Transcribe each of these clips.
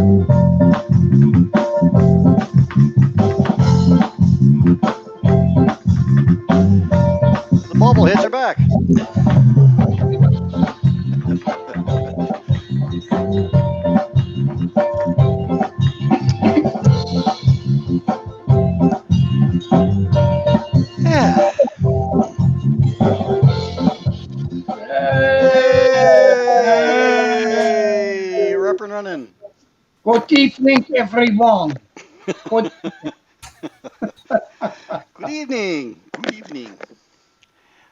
The bobbleheads are back. Yeah. Hey, we're up and running. Good evening, everyone. Good. Good evening. Good evening.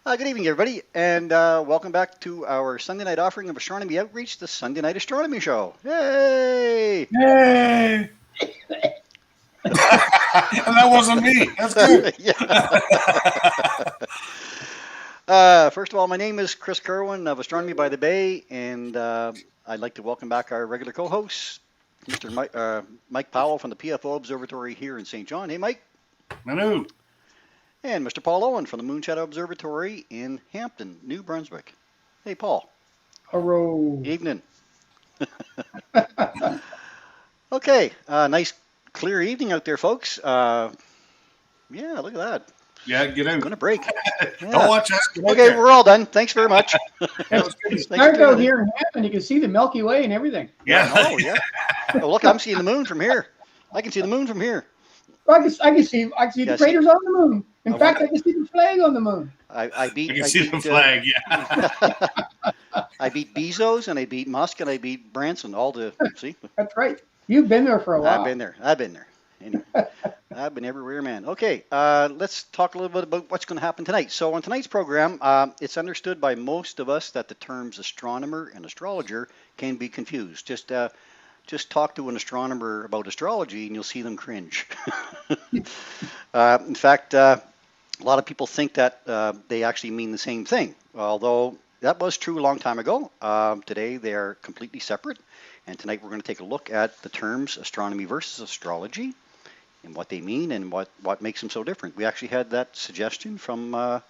Good evening, everybody, and welcome back to our Sunday night offering of Astronomy Outreach, the Sunday Night Astronomy Show. Yay! Yay! That wasn't me. That's good. First of all, my name is Chris Kerwin of Astronomy by the Bay, and I'd like to welcome back our regular co-host, Mr. Mike Powell from the PFO Observatory here in St. John. Hey, Mike. Manu. And Mr. Paul Owen from the Moon Shadow Observatory in Hampton, New Brunswick. Hey, Paul. Hello. Evening. Okay, nice clear evening out there, folks. Yeah, look at that. Yeah, get out. Going to break. Yeah. Don't watch us. Okay, we're all done. Thanks very much. It's dark out here in Hampton. You can see the Milky Way and everything. Yeah. Oh, yeah. Oh, look, I'm seeing the moon from here. I can see the moon from here. I can see the craters on the moon. In fact, I can see the flag on the moon. I can see the flag, yeah. I beat Bezos, and I beat Musk, and I beat Branson. All the, see? That's right. You've been there for a while. I've been there. Anyway, I've been everywhere, man. Okay, let's talk a little bit about what's going to happen tonight. So on tonight's program, it's understood by most of us that the terms astronomer and astrologer can be confused. Just talk to an astronomer about astrology, and you'll see them cringe. In fact, a lot of people think that they actually mean the same thing, although that was true a long time ago. Today, they are completely separate. And tonight we're going to take a look at the terms astronomy versus astrology and what they mean and what makes them so different. We actually had that suggestion from a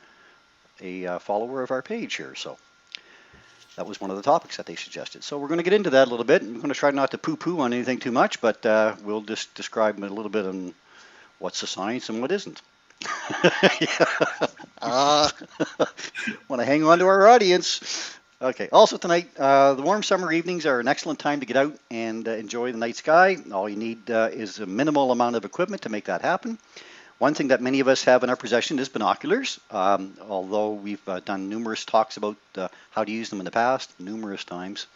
follower of our page here. So that was one of the topics that they suggested. So we're going to get into that a little bit. And we're going to try not to poo-poo on anything too much, but we'll just describe a little bit on what's the science and what isn't. Want to hang on to our audience. Okay. Also tonight, the warm summer evenings are an excellent time to get out and enjoy the night sky. All you need is a minimal amount of equipment to make that happen. One thing that many of us have in our possession is binoculars. Although we've done numerous talks about how to use them in the past, numerous times.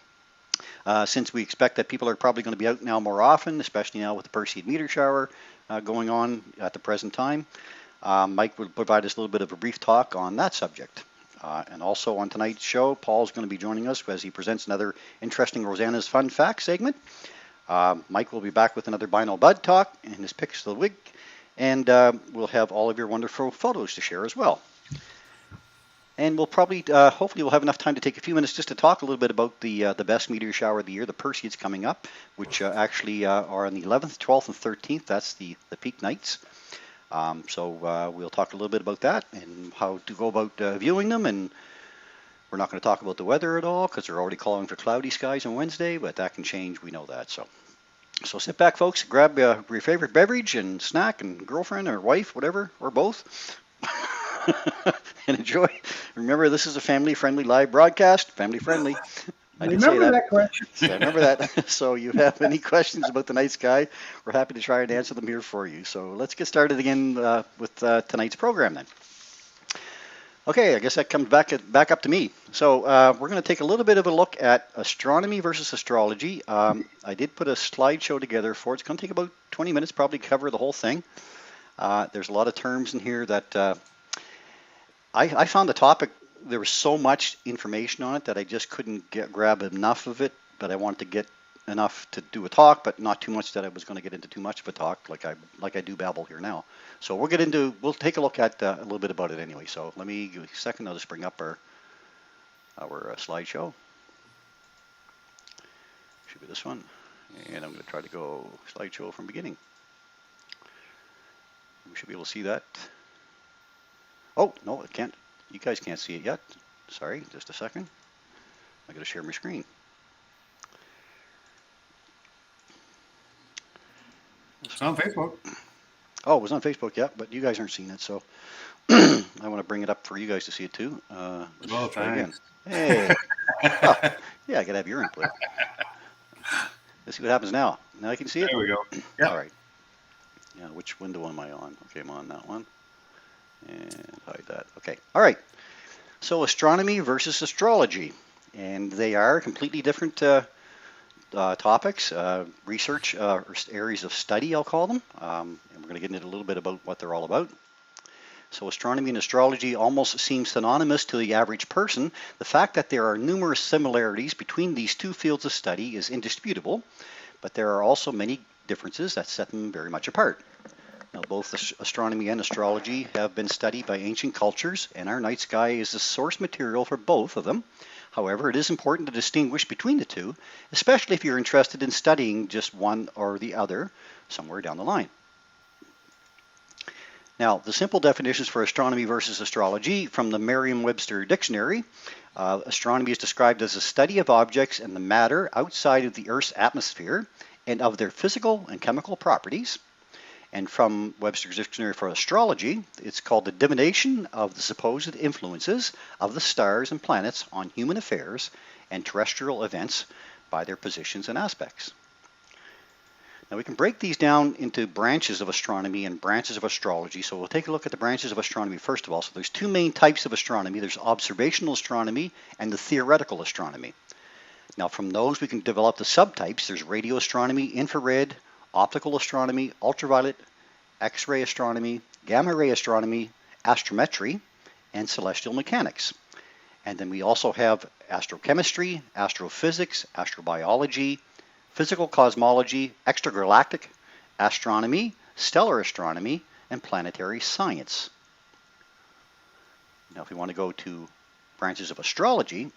Since we expect that people are probably going to be out now more often, especially now with the Perseid meteor shower going on at the present time, Mike will provide us a little bit of a brief talk on that subject. And also on tonight's show, Paul's going to be joining us as he presents another interesting Rosanna's Fun Fact segment. Mike will be back with another Binal Bud talk and his picks of the week. And we'll have all of your wonderful photos to share as well. And we'll probably, hopefully we'll have enough time to take a few minutes just to talk a little bit about the best meteor shower of the year, the Perseids coming up, which actually are on the 11th, 12th, and 13th. That's the peak nights. So we'll talk a little bit about that and how to go about viewing them. And we're not going to talk about the weather at all because they're already calling for cloudy skies on Wednesday, but that can change. We know that. So sit back, folks, grab your favorite beverage and snack and girlfriend or wife, whatever, or both, and enjoy. Remember, this is a family-friendly live broadcast. Family-friendly. I did say that. Yeah, remember that. So you have any questions about the night sky, we're happy to try and answer them here for you. So let's get started again with tonight's program then. Okay, I guess that comes back up to me. So we're going to take a little bit of a look at astronomy versus astrology. I did put a slideshow together for it. It's going to take about 20 minutes, probably cover the whole thing. There's a lot of terms in here that I found the topic, there was so much information on it that I just couldn't grab enough of it, but I wanted to get enough to do a talk, but not too much that I was going to get into too much of a talk like I do babble here now. So we'll take a look at a little bit about it anyway. So let me give you a second. I'll just bring up our slideshow. Should be this one. And I'm going to try to go slideshow from beginning. We should be able to see that. Oh, no, it can't. You guys can't see it yet. Sorry, just a second. I got to share my screen. It's on Facebook. Oh, it was on Facebook, yeah, but you guys aren't seeing it, so I want to bring it up for you guys to see it too. Let's try again. Hey, oh, yeah, I gotta have your input. Let's see what happens now. Now I can see it. There we go. Yeah. All right. Yeah, which window am I on? Okay, I'm on that one. And hide that. Okay. All right. So astronomy versus astrology, and they are completely different topics, research or areas of study, I'll call them. And we're going to get into a little bit about what they're all about. So astronomy and astrology almost seem synonymous to the average person. The fact that there are numerous similarities between these two fields of study is indisputable, but there are also many differences that set them very much apart. Now, both astronomy and astrology have been studied by ancient cultures, and our night sky is the source material for both of them. However, it is important to distinguish between the two, especially if you're interested in studying just one or the other somewhere down the line. Now, the simple definitions for astronomy versus astrology from the Merriam-Webster Dictionary. Astronomy is described as a study of objects and the matter outside of the Earth's atmosphere and of their physical and chemical properties. And from Webster's Dictionary for astrology, it's called the divination of the supposed influences of the stars and planets on human affairs and terrestrial events by their positions and aspects. Now we can break these down into branches of astronomy and branches of astrology. So we'll take a look at the branches of astronomy first of all. So there's two main types of astronomy. There's observational astronomy and the theoretical astronomy. Now from those we can develop the subtypes. There's radio astronomy, infrared, optical astronomy, ultraviolet, X-ray astronomy, gamma ray astronomy, astrometry, and celestial mechanics. And then we also have astrochemistry, astrophysics, astrobiology, physical cosmology, extragalactic astronomy, stellar astronomy, and planetary science. Now if we want to go to branches of astrology,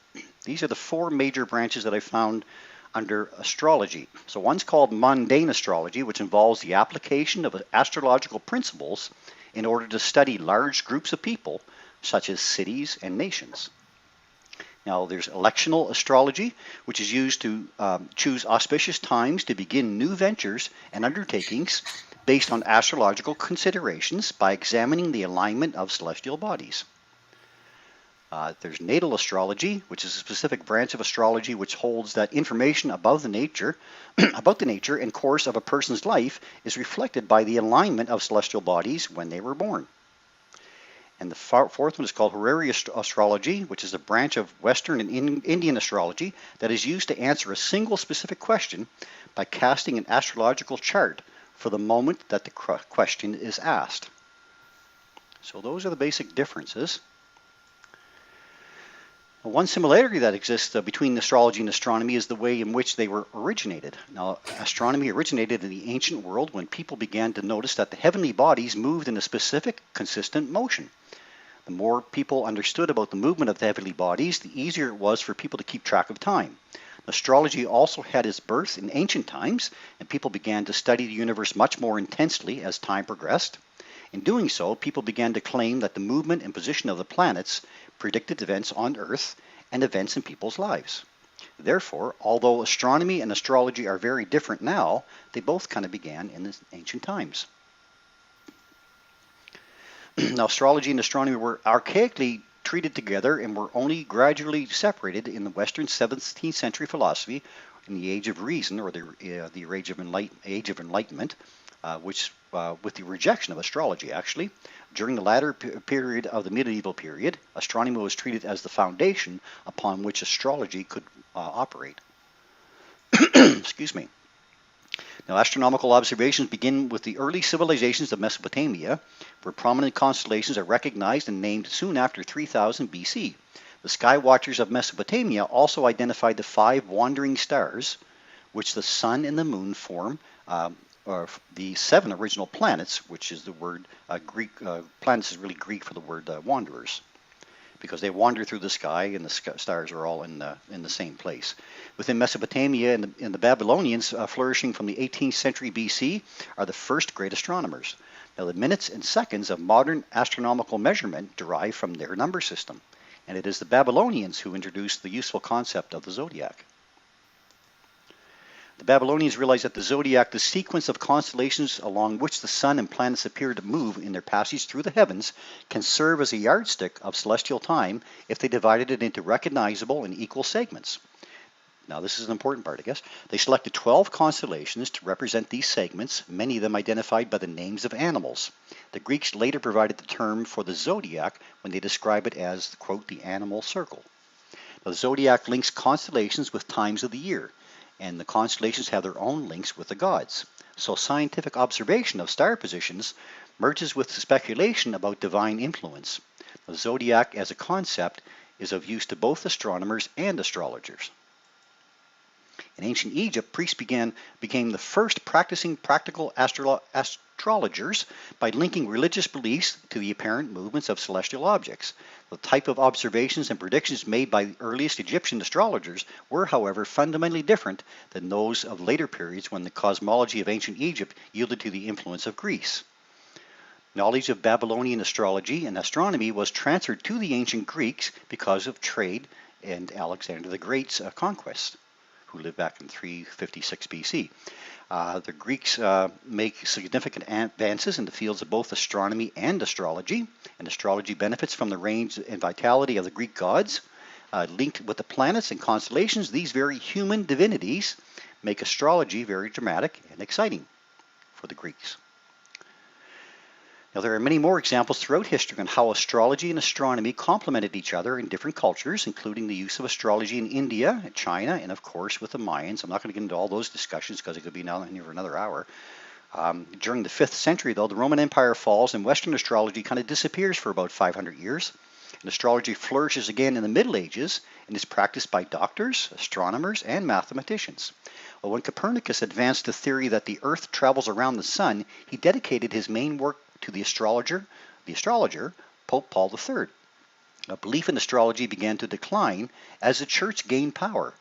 these are the four major branches that I found under astrology. So one's called mundane astrology, which involves the application of astrological principles in order to study large groups of people, such as cities and nations. Now there's electional astrology, which is used to choose auspicious times to begin new ventures and undertakings based on astrological considerations by examining the alignment of celestial bodies. There's natal astrology, which is a specific branch of astrology which holds that information about the nature and course of a person's life is reflected by the alignment of celestial bodies when they were born. And the fourth one is called horary astrology, which is a branch of Western and Indian astrology that is used to answer a single specific question by casting an astrological chart for the moment that the question is asked. So those are the basic differences. One similarity that exists between astrology and astronomy is the way in which they were originated. Now, astronomy originated in the ancient world when people began to notice that the heavenly bodies moved in a specific, consistent motion. The more people understood about the movement of the heavenly bodies, the easier it was for people to keep track of time. Astrology also had its birth in ancient times, and people began to study the universe much more intensely as time progressed. In doing so, people began to claim that the movement and position of the planets predicted events on Earth and events in people's lives. Therefore, although astronomy and astrology are very different now, they both kind of began in the ancient times. Now, astrology and astronomy were archaically treated together and were only gradually separated in the Western 17th century philosophy in the Age of Reason, or the Age of Enlightenment, which with the rejection of astrology, actually. During the latter period of the medieval period, astronomy was treated as the foundation upon which astrology could operate. Excuse me. Now, astronomical observations begin with the early civilizations of Mesopotamia, where prominent constellations are recognized and named soon after 3000 BC. The sky watchers of Mesopotamia also identified the 5 wandering stars, which the sun and the moon form, or the 7 original planets, which is the word Greek. Planets is really Greek for the word wanderers, because they wander through the sky, and the stars are all in the same place. Within Mesopotamia and the Babylonians, flourishing from the 18th century BC, are the first great astronomers. Now, the minutes and seconds of modern astronomical measurement derive from their number system, and it is the Babylonians who introduced the useful concept of the zodiac. The Babylonians realized that the zodiac, the sequence of constellations along which the sun and planets appear to move in their passage through the heavens, can serve as a yardstick of celestial time if they divided it into recognizable and equal segments. Now, this is an important part, I guess. They selected 12 constellations to represent these segments, many of them identified by the names of animals. The Greeks later provided the term for the zodiac when they describe it as, quote, the animal circle. Now, the zodiac links constellations with times of the year, and the constellations have their own links with the gods. So scientific observation of star positions merges with speculation about divine influence. The zodiac as a concept is of use to both astronomers and astrologers. In ancient Egypt, priests became the first practicing practical astrologers by linking religious beliefs to the apparent movements of celestial objects. The type of observations and predictions made by the earliest Egyptian astrologers were, however, fundamentally different than those of later periods when the cosmology of ancient Egypt yielded to the influence of Greece. Knowledge of Babylonian astrology and astronomy was transferred to the ancient Greeks because of trade and Alexander the Great's conquest, who lived back in 356 BC. The Greeks make significant advances in the fields of both astronomy and astrology, and astrology benefits from the range and vitality of the Greek gods. Linked with the planets and constellations, these very human divinities make astrology very dramatic and exciting for the Greeks. Now, there are many more examples throughout history on how astrology and astronomy complemented each other in different cultures, including the use of astrology in India, China, and of course with the Mayans. I'm not going to get into all those discussions because it could be now for another hour. During the 5th century, though, the Roman Empire falls and Western astrology kind of disappears for about 500 years. And astrology flourishes again in the Middle Ages and is practiced by doctors, astronomers, and mathematicians. Well, when Copernicus advanced the theory that the Earth travels around the sun, he dedicated his main work to the astrologer, Pope Paul III. A belief in astrology began to decline as the church gained power,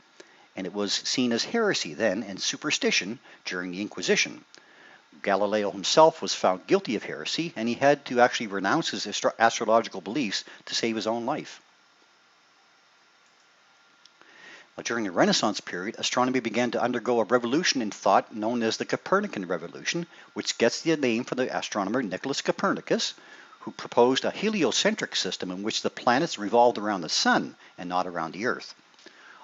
and it was seen as heresy then and superstition during the Inquisition. Galileo himself was found guilty of heresy, and he had to actually renounce his astrological beliefs to save his own life. During the Renaissance period, astronomy began to undergo a revolution in thought known as the Copernican Revolution, which gets the name from the astronomer Nicholas Copernicus, who proposed a heliocentric system in which the planets revolved around the sun and not around the Earth.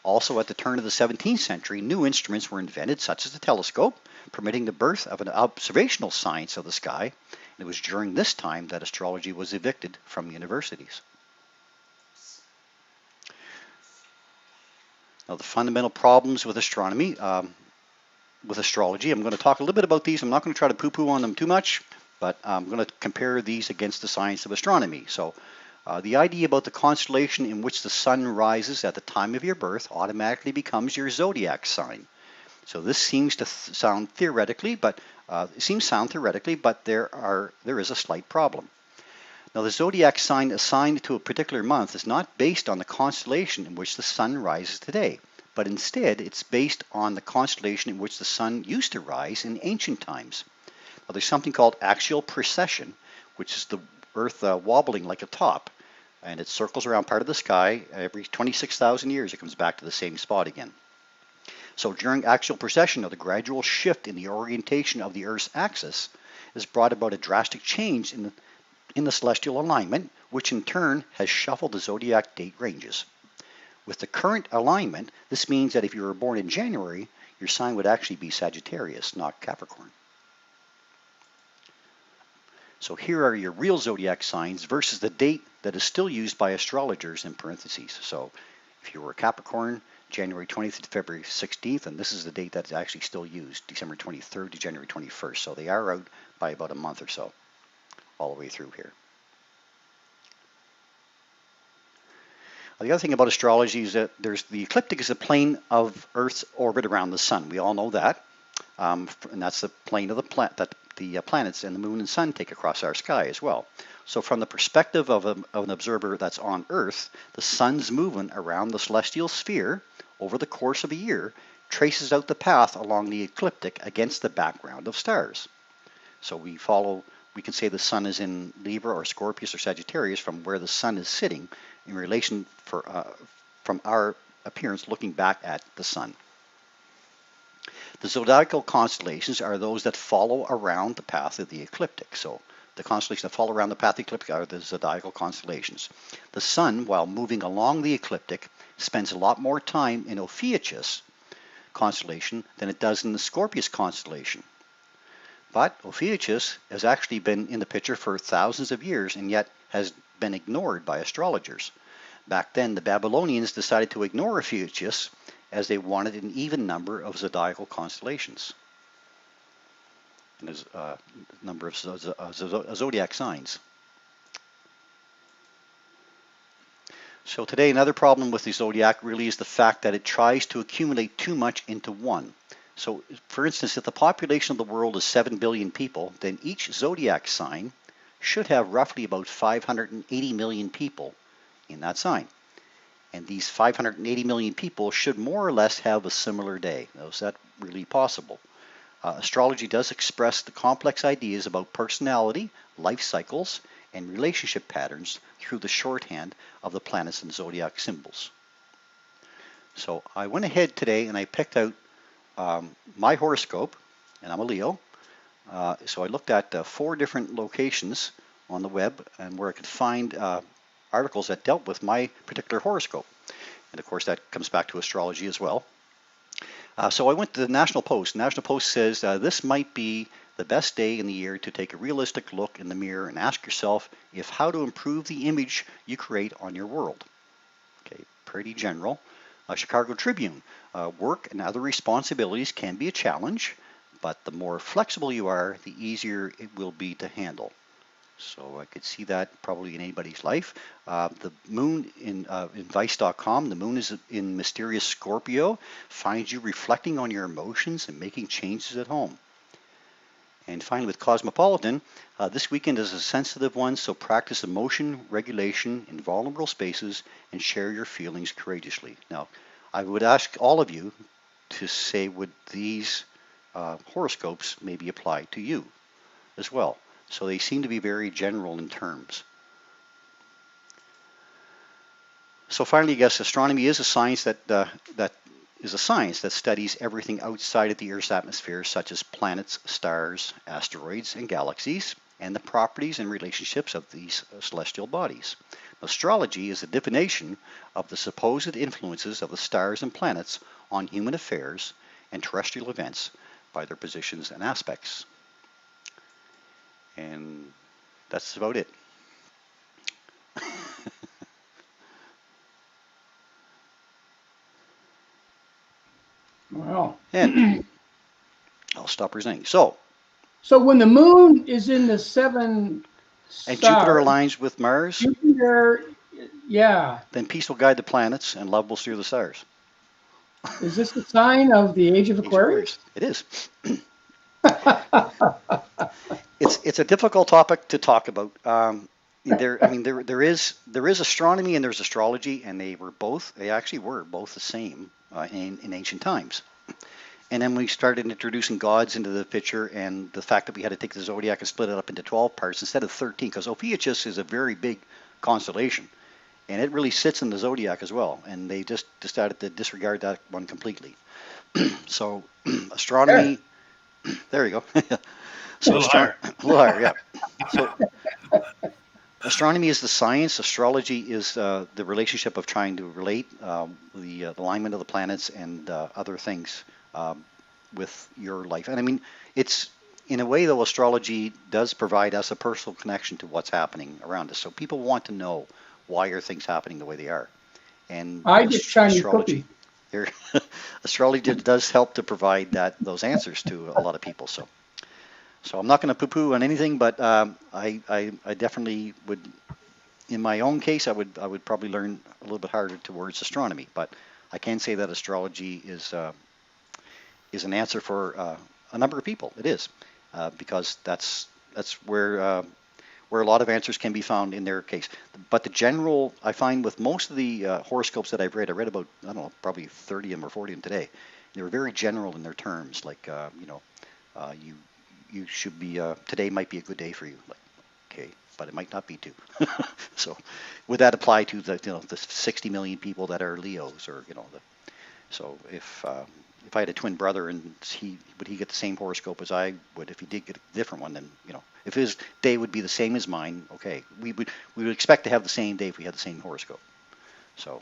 Also, at the turn of the 17th century, new instruments were invented, such as the telescope, permitting the birth of an observational science of the sky. And it was during this time that astrology was evicted from universities. Now, the fundamental problems with astronomy, with astrology, I'm going to talk a little bit about these. I'm not going to try to poo-poo on them too much, but I'm going to compare these against the science of astronomy. So, the idea about the constellation in which the sun rises at the time of your birth automatically becomes your zodiac sign. So this seems to sound theoretically, but there is a slight problem. Now, the zodiac sign assigned to a particular month is not based on the constellation in which the sun rises today, but instead it's based on the constellation in which the sun used to rise in ancient times. Now, there's something called axial precession, which is the Earth wobbling like a top, and it circles around part of the sky. Every 26,000 years it comes back to the same spot again. So during axial precession, the gradual shift in the orientation of the Earth's axis has brought about a drastic change in the celestial alignment, which in turn has shuffled the zodiac date ranges. With the current alignment, this means that if you were born in January, your sign would actually be Sagittarius, not Capricorn. So here are your real zodiac signs versus the date that is still used by astrologers in parentheses. So if you were a Capricorn, January 20th to February 16th, and this is the date that's actually still used, December 23rd to January 21st. So they are out by about a month or so, all the way through here. The other thing about astrology is that the ecliptic is a plane of Earth's orbit around the sun. We all know that, and that's the plane of that the planets and the moon and sun take across our sky as well. So from the perspective of an observer that's on Earth, the sun's movement around the celestial sphere over the course of a year traces out the path along the ecliptic against the background of stars. So we can say the sun is in Libra or Scorpius or Sagittarius from where the sun is sitting in relation from our appearance looking back at the sun. The zodiacal constellations are those that follow around the path of the ecliptic. So the constellations that follow around the path of the ecliptic are the zodiacal constellations. The sun, while moving along the ecliptic, spends a lot more time in Ophiuchus constellation than it does in the Scorpius constellation. But Ophiuchus has actually been in the picture for thousands of years and yet has been ignored by astrologers. Back then, the Babylonians decided to ignore Ophiuchus as they wanted an even number of zodiacal constellations. And there's a number of zodiac signs. So today, another problem with the zodiac really is the fact that it tries to accumulate too much into one. So, for instance, if the population of the world is 7 billion people, then each zodiac sign should have roughly about 580 million people in that sign. And these 580 million people should more or less have a similar day. Now, is that really possible? Astrology does express the complex ideas about personality, life cycles, and relationship patterns through the shorthand of the planets and zodiac symbols. So I went ahead today and I picked out my horoscope, and I'm a Leo. So I looked at 4 different locations on the web and where I could find articles that dealt with my particular horoscope. And of course that comes back to astrology as well. So I went to the National Post. The National Post says this might be the best day in the year to take a realistic look in the mirror and ask yourself if how to improve the image you create on your world. Okay, pretty general. Chicago Tribune, work and other responsibilities can be a challenge, but the more flexible you are, the easier it will be to handle. So I could see that probably in anybody's life. The moon in Vice.com, the moon is in mysterious Scorpio, finds you reflecting on your emotions and making changes at home. And finally with Cosmopolitan, this weekend is a sensitive one, so practice emotion regulation in vulnerable spaces and share your feelings courageously. Now, I would ask all of you to say would these horoscopes maybe apply to you as well. So they seem to be very general in terms. So finally, I guess astronomy is a science that studies everything outside of the Earth's atmosphere, such as planets, stars, asteroids, and galaxies, and the properties and relationships of these celestial bodies. Astrology is a divination of the supposed influences of the stars and planets on human affairs and terrestrial events by their positions and aspects. And that's about it. Wow. And I'll stop presenting. So when the moon is in the 7 and stars, Jupiter aligns with Mars, Jupiter, yeah. Then peace will guide the planets and love will steer the stars. Is this the sign of the Age of Aquarius? It is. It's a difficult topic to talk about. There is astronomy and there's astrology, and they actually were both the same in ancient times. And then we started introducing gods into the picture, and the fact that we had to take the zodiac and split it up into 12 parts instead of 13, because Ophiuchus is a very big constellation, and it really sits in the zodiac as well. And they just decided to disregard that one completely. So astronomy, there you go. So a little higher, yeah. So astronomy is the science. Astrology is the relationship of trying to relate the alignment of the planets and other things with your life. And I mean, it's in a way, though, astrology does provide us a personal connection to what's happening around us. So people want to know why are things happening the way they are. And I just Chinese astrology, astrology does help to provide those answers to a lot of people. So I'm not going to poo-poo on anything, but I definitely would, in my own case, I would probably learn a little bit harder towards astronomy. But I can say that astrology is an answer for a number of people. It is because that's where a lot of answers can be found in their case. But the general, I find with most of the horoscopes that I read about, I don't know, probably 30 of them or 40 of them today. They were very general in their terms, like you should be today might be a good day for you. Like, okay, but it might not be too. So would that apply to the 60 million people that are Leos, or so if if I had a twin brother and would he get the same horoscope as I would? If he did get a different one, then if his day would be the same as mine, okay, we would expect to have the same day if we had the same horoscope. So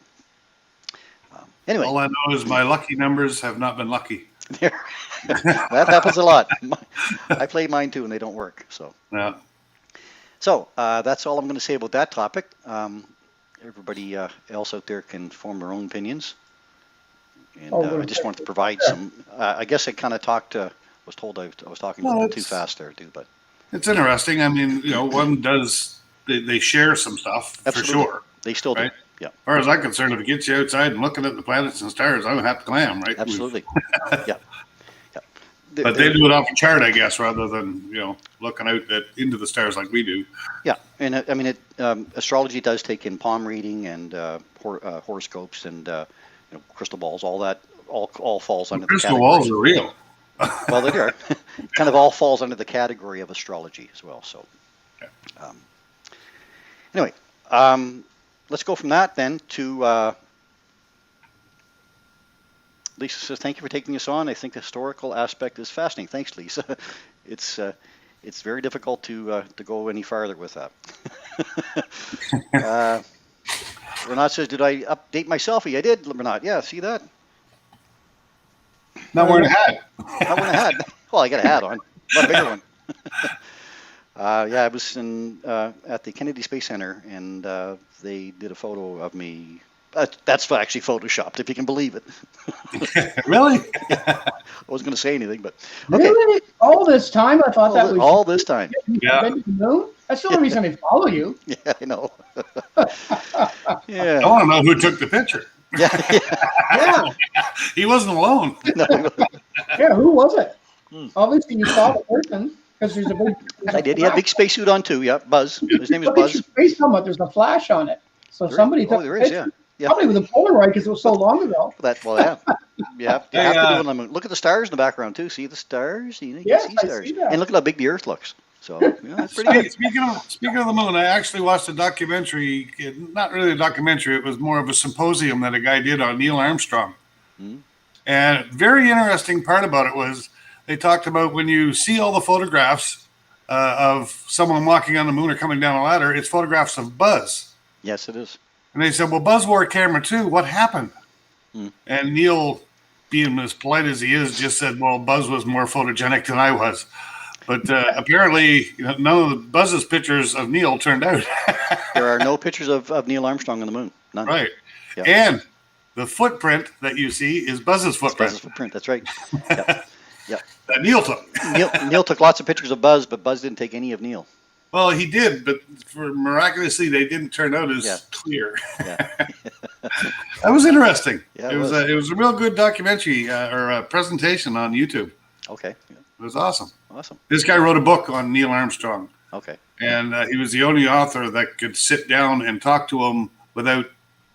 anyway, all I know is my lucky numbers have not been lucky. There, that happens a lot. I play mine too, and they don't work. So Yeah. So that's all I'm going to say about that topic. Everybody else out there can form their own opinions. And I just wanted to provide some. I guess I kind of was told I was talking a little too fast there too, but it's interesting. I mean, one does they share some stuff. Absolutely. For sure. They still do. Right? Yeah. As far as I'm concerned, if it gets you outside and looking at the planets and stars, I don't have to clam, right? Absolutely. Yeah. But they do it off a chart, I guess, rather than looking out into the stars like we do. Yeah, and I mean, astrology does take in palm reading and horoscopes and crystal balls. All that all falls under the crystal category. balls are real. Well, they are. Kind of all falls under the category of astrology as well. So, anyway, let's go from that then to. Lisa says, "Thank you for taking us on. I think the historical aspect is fascinating." Thanks, Lisa. It's very difficult to go any farther with that. Renat says, "Did I update my selfie?" I did, Renat. Yeah, see that? Not wearing a hat. Not wearing a hat. Well, I got a hat on. A lot bigger one. I was at the Kennedy Space Center, and they did a photo of me. That's actually photoshopped, if you can believe it. Really? I wasn't going to say anything, but okay. Really? All this time, I thought that was all this time. Yeah. That's the only reason I follow you. Yeah, I know. Yeah. I want to know who took the picture. Yeah. He wasn't alone. No, Yeah, who was it? Obviously, you saw the person because there's a big. I did. He had a big spacesuit on too. Yeah, Buzz. His name is Look at Buzz. your face helmet. There's a flash on it. So somebody took there a is. picture. Yeah. Probably with a Polaroid because it was so long ago. Yeah. You have to do it on the moon. Look at the stars in the background too. See the stars? You can see I stars. see that. And look at how big the Earth looks. So that's pretty good. Speaking of the moon, I actually watched a documentary. Not really a documentary. It was more of a symposium that a guy did on Neil Armstrong. And very interesting part about it was they talked about when you see all the photographs of someone walking on the moon or coming down a ladder, it's photographs of Buzz. Yes, it is. And they said, well, Buzz wore a camera too. What happened? And Neil, being as polite as he is, just said, well, Buzz was more photogenic than I was. But apparently, none of the Buzz's pictures of Neil turned out. There are no pictures of Neil Armstrong on the moon. None. Right. Yeah. And the footprint that you see is Buzz's footprint. Buzz's footprint. That's right. Yeah. That Neil took. Neil took lots of pictures of Buzz, but Buzz didn't take any of Neil. Well, he did, but miraculously, they didn't turn out as clear. Yeah. That was interesting. Yeah, it was a real good documentary or a presentation on YouTube. Okay. Yeah. It was awesome. Awesome. This guy wrote a book on Neil Armstrong. Okay. And he was the only author that could sit down and talk to him without,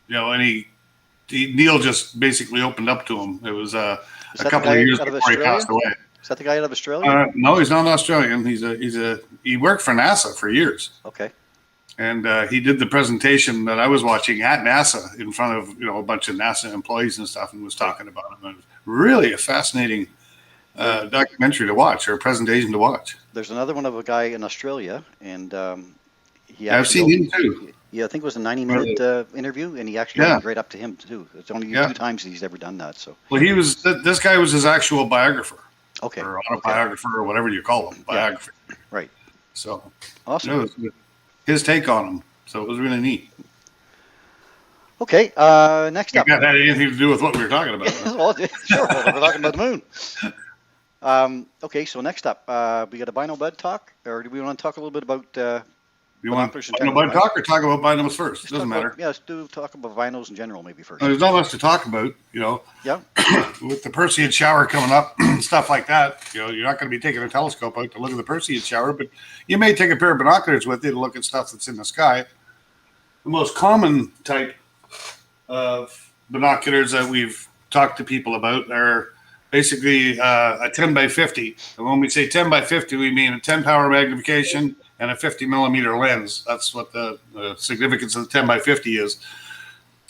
Neil just basically opened up to him. It was a couple of years before he passed away. Is that the guy out of Australia? No, he's not Australian. He worked for NASA for years. Okay. And he did the presentation that I was watching at NASA in front of a bunch of NASA employees and stuff, and was talking about him. It was really a fascinating documentary to watch, or a presentation to watch. There's another one of a guy in Australia, and I've seen him too. Yeah, I think it was a 90-minute interview, and he actually went right up to him too. It's only 2 times he's ever done that. So. Well, this guy was his actual biographer. Okay. Or autobiographer, or whatever you call them, biography. Yeah. Right. So awesome. It was his take on him. So it was really neat. Okay. Next up. That had anything to do with what we were talking about. Well, sure. We're talking about the moon. Okay. So next up, we got a Bino Bud talk, or do we want to talk a little bit about? You want to talk about talk or talk about binos first? It doesn't matter. Let's talk about binos in general maybe first. There's not much to talk about, Yeah. With the Perseid shower coming up, stuff like that. You're not going to be taking a telescope out to look at the Perseid shower, but you may take a pair of binoculars with you to look at stuff that's in the sky. The most common type of binoculars that we've talked to people about are basically a 10 by 50. And when we say 10 by 50, we mean a 10 power magnification and a 50 millimeter lens. That's what the significance of the 10 by 50 is.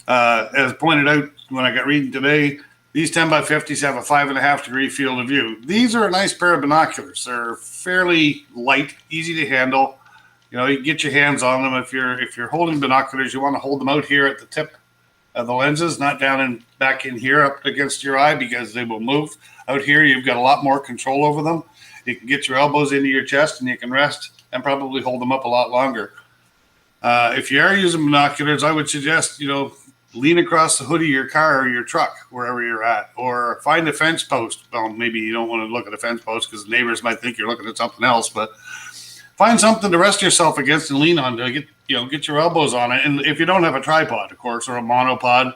As pointed out when I got reading today, These 10 by 50s have a 5.5 degree field of view. These are a nice pair of binoculars. They're fairly light, easy to handle. You know, you can get your hands on them. If you're holding binoculars, you want to hold them out here at the tip of the lenses, not down and back in here up against your eye, because they will move. Out here, you've got a lot more control over them. You can get your elbows into your chest and you can rest and probably hold them up a lot longer. If you are using binoculars, I would suggest, lean across the hood of your car or your truck, wherever you're at, or find a fence post. Well, maybe you don't want to look at a fence post because neighbors might think you're looking at something else, but find something to rest yourself against and lean on to get your elbows on it. And if you don't have a tripod, of course, or a monopod,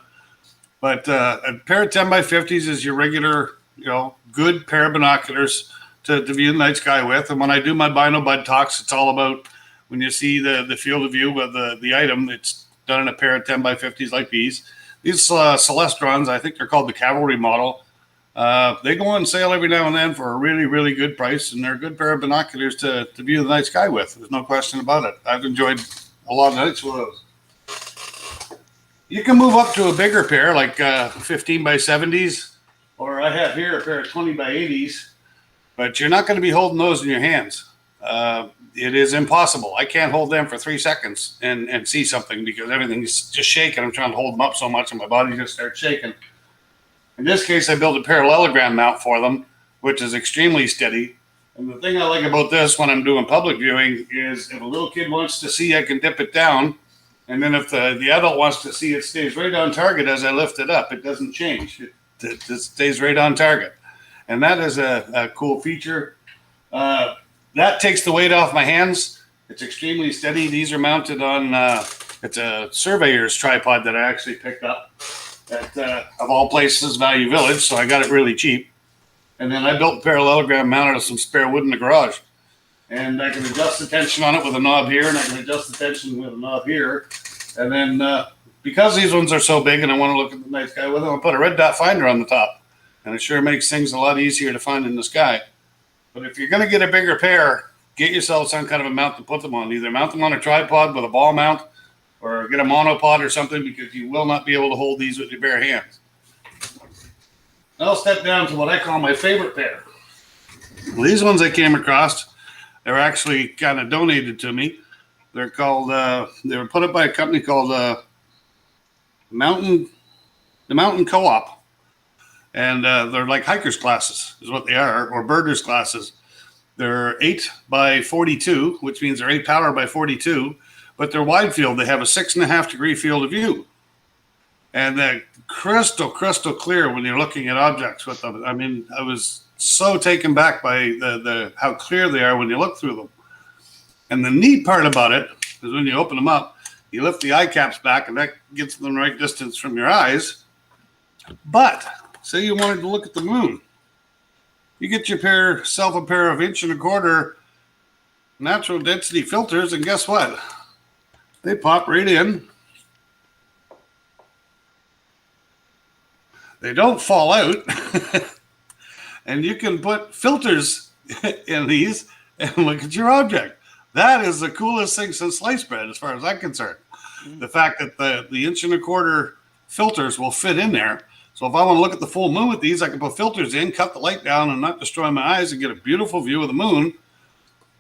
but a pair of 10 by 50s is your regular, good pair of binoculars to view the night sky with. And when I do my Bino Bud talks, it's all about when you see the field of view of the item, it's done in a pair of 10 by 50s like these. These Celestrons, I think they're called the Cavalry model. They go on sale every now and then for a really, really good price, and they're a good pair of binoculars to view the night sky with. There's no question about it. I've enjoyed a lot of nights with those. You can move up to a bigger pair, like 15 by 70s, or I have here a pair of 20 by 80s, but you're not going to be holding those in your hands. It is impossible. I can't hold them for 3 seconds and see something because everything's just shaking. I'm trying to hold them up so much and my body just starts shaking. In this case, I built a parallelogram mount for them, which is extremely steady. And the thing I like about this when I'm doing public viewing is if a little kid wants to see, I can dip it down. And then if the adult wants to see, it stays right on target as I lift it up. It doesn't change. It stays right on target. And that is a cool feature. That takes the weight off my hands. It's extremely steady. These are mounted on, it's a surveyor's tripod that I actually picked up at, of all places, Value Village. So I got it really cheap. And then I built a parallelogram mount out of some spare wood in the garage. And I can adjust the tension on it with a knob here, and I can adjust the tension with a knob here. And then because these ones are so big and I want to look at the night sky with them, I'll put a red dot finder on the top. And it sure makes things a lot easier to find in the sky. But if you're going to get a bigger pair, get yourself some kind of a mount to put them on. Either mount them on a tripod with a ball mount or get a monopod or something, because you will not be able to hold these with your bare hands. I'll step down to what I call my favorite pair. These ones I came across, they were actually kind of donated to me. They're called, they were put up by a company called the Mountain Co-op. And they're like hiker's glasses is what they are, or birders glasses. They're 8 by 42, which means they're 8 power by 42, but they're wide field. They have a 6.5 degree field of view. And they're crystal clear when you're looking at objects with them. I mean, I was so taken back by the how clear they are when you look through them. And the neat part about it is when you open them up, you lift the eye caps back and that gets them the right distance from your eyes. But say you wanted to look at the moon. You get yourself a pair of 1.25" natural density filters, and guess what? They pop right in. They don't fall out. And you can put filters in these and look at your object. That is the coolest thing since sliced bread, as far as I'm concerned. The fact that the 1.25" filters will fit in there. So if I want to look at the full moon with these, I can put filters in, cut the light down, and not destroy my eyes, and get a beautiful view of the moon.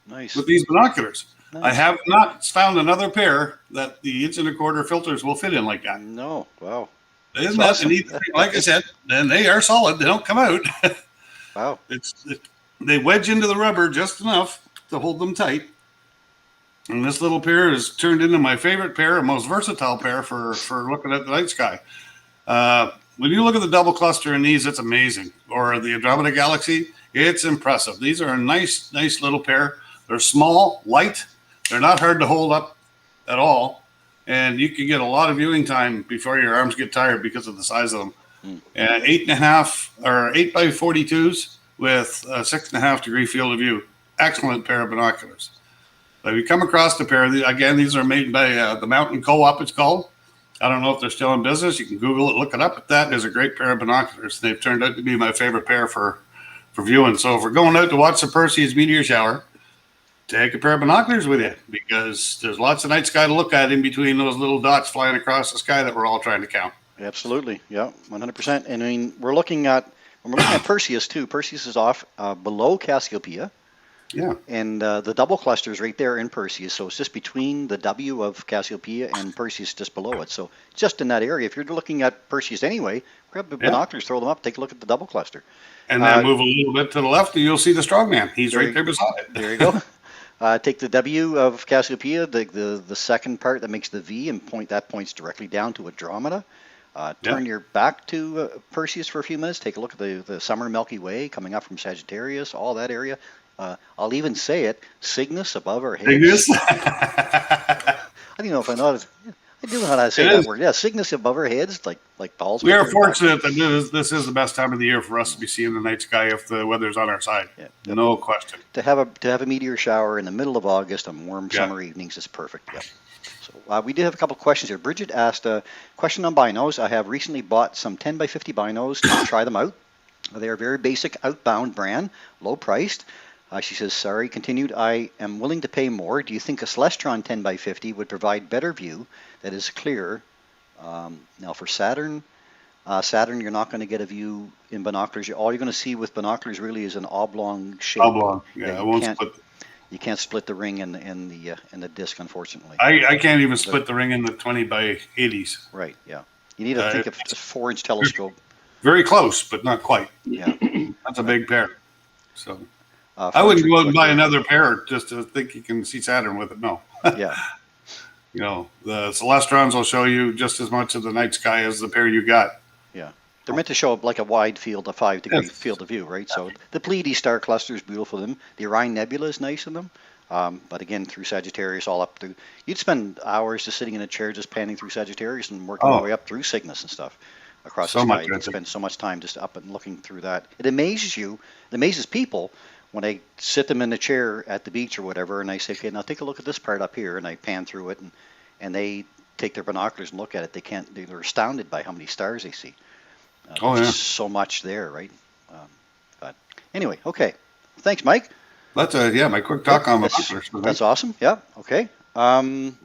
Nice. With these binoculars. Nice. I have not found another pair that the 1.25" filters will fit in like that. No, wow. Isn't that awesome? Neat? Like I said, and they are solid. They don't come out. Wow. They wedge into the rubber just enough to hold them tight. And this little pair has turned into my favorite pair, a most versatile pair for looking at the night sky. When you look at the double cluster in these, it's amazing. Or the Andromeda Galaxy, it's impressive. These are a nice little pair. They're small, light. They're not hard to hold up at all. And you can get a lot of viewing time before your arms get tired because of the size of them. And 8.5 or 8 by 42s with a 6.5 degree field of view. Excellent pair of binoculars. So if you come across the pair, again, these are made by the Mountain Co-op, it's called. I don't know if they're still in business. You can Google it, look it up. But that is a great pair of binoculars. They've turned out to be my favorite pair for viewing. So if we're going out to watch the Perseids meteor shower, take a pair of binoculars with you, because there's lots of night sky to look at in between those little dots flying across the sky that we're all trying to count. Absolutely. Yeah, 100%. And I mean, we're looking at Perseus too. Perseus is off below Cassiopeia. Yeah. And the double cluster is right there in Perseus. So it's just between the W of Cassiopeia and Perseus just below it. So just in that area, if you're looking at Perseus anyway, grab the binoculars, throw them up, take a look at the double cluster. And then move a little bit to the left and you'll see the strongman. He's right there beside it. There you go. Take the W of Cassiopeia, the second part that makes the V, and points directly down to Andromeda. Turn your back to Perseus for a few minutes. Take a look at the summer Milky Way coming up from Sagittarius, all that area. I'll even say it, Cygnus above our heads. Cygnus? I don't know if I know. I do know how to say that word. Yeah, Cygnus above our heads, like balls. We are fortunate that this is the best time of the year for us to be seeing the night sky if the weather's on our side. Yeah. No question. To have a meteor shower in the middle of August on warm summer evenings is perfect. Yeah. So we did have a couple of questions here. Bridget asked a question on binos. I have recently bought some 10 by 50 binos to try them out. They are very basic outbound brand, low priced. She says, sorry, continued, I am willing to pay more. Do you think a Celestron 10 by 50 would provide better view that is clearer? Now for Saturn, you're not going to get a view in binoculars. All you're going to see with binoculars really is an oblong shape. Oblong, yeah. You can't split the ring in the disc, unfortunately. I can't even split the ring in the 20 by 80s. Right, yeah. You need to think of a 4-inch telescope. Very close, but not quite. Yeah. That's a big pair. So I wouldn't go out and buy another pair just to think you can see Saturn with it. No. Yeah. The Celestrons will show you just as much of the night sky as the pair you got. Yeah. They're meant to show up like a wide field, a 5-degree field of view, right? So the Pleiades star cluster is beautiful in them. The Orion Nebula is nice in them. But again, through Sagittarius, all up through. You'd spend hours just sitting in a chair just panning through Sagittarius and working your way up through Cygnus and stuff across the sky. You spend so much time just up and looking through that. It amazes you. It amazes people when I sit them in the chair at the beach or whatever, and I say, okay, now take a look at this part up here, and I pan through it, and they take their binoculars and look at it. They're astounded by how many stars they see. There's so much there, right? But anyway, okay. Thanks, Mike. That's my quick talk on binoculars. That's awesome. Yeah. Okay.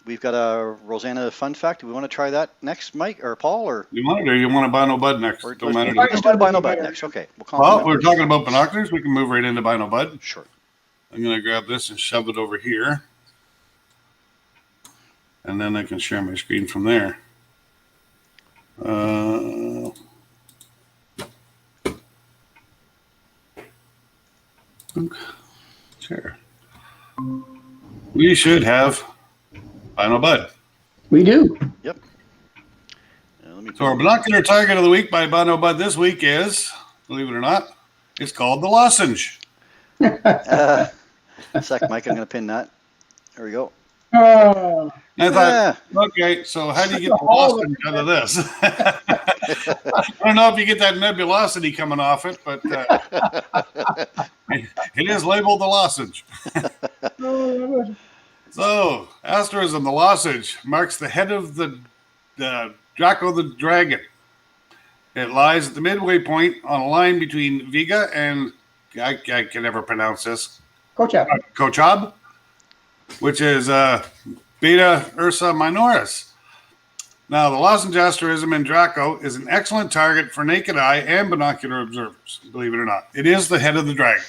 We've got a Rosanna fun fact. Do we want to try that next, Mike or Paul, or you want it, or you want a Bino Bud next? Don't matter. Let's do a Bino Bud next. Okay. We're talking about binoculars. We can move right into Bino Bud. Sure. I'm going to grab this and shove it over here, and then I can share my screen from there. Share. We should have Bino Bud. We do. Yep. So our binocular target of the week by Bino Bud this week is, believe it or not, it's called the lozenge. A sec, Mike. I'm going to pin that. There we go. Oh. I thought, okay, so how do you get the lozenge out of this? I don't know if you get that nebulosity coming off it, but it is labeled the lozenge. So, asterism, the lozenge, marks the head of the Draco the Dragon. It lies at the midway point on a line between Vega and, I can never pronounce this, Kochab, which is Beta Ursa Minoris. Now, the lozenge asterism in Draco is an excellent target for naked eye and binocular observers, believe it or not. It is the head of the dragon.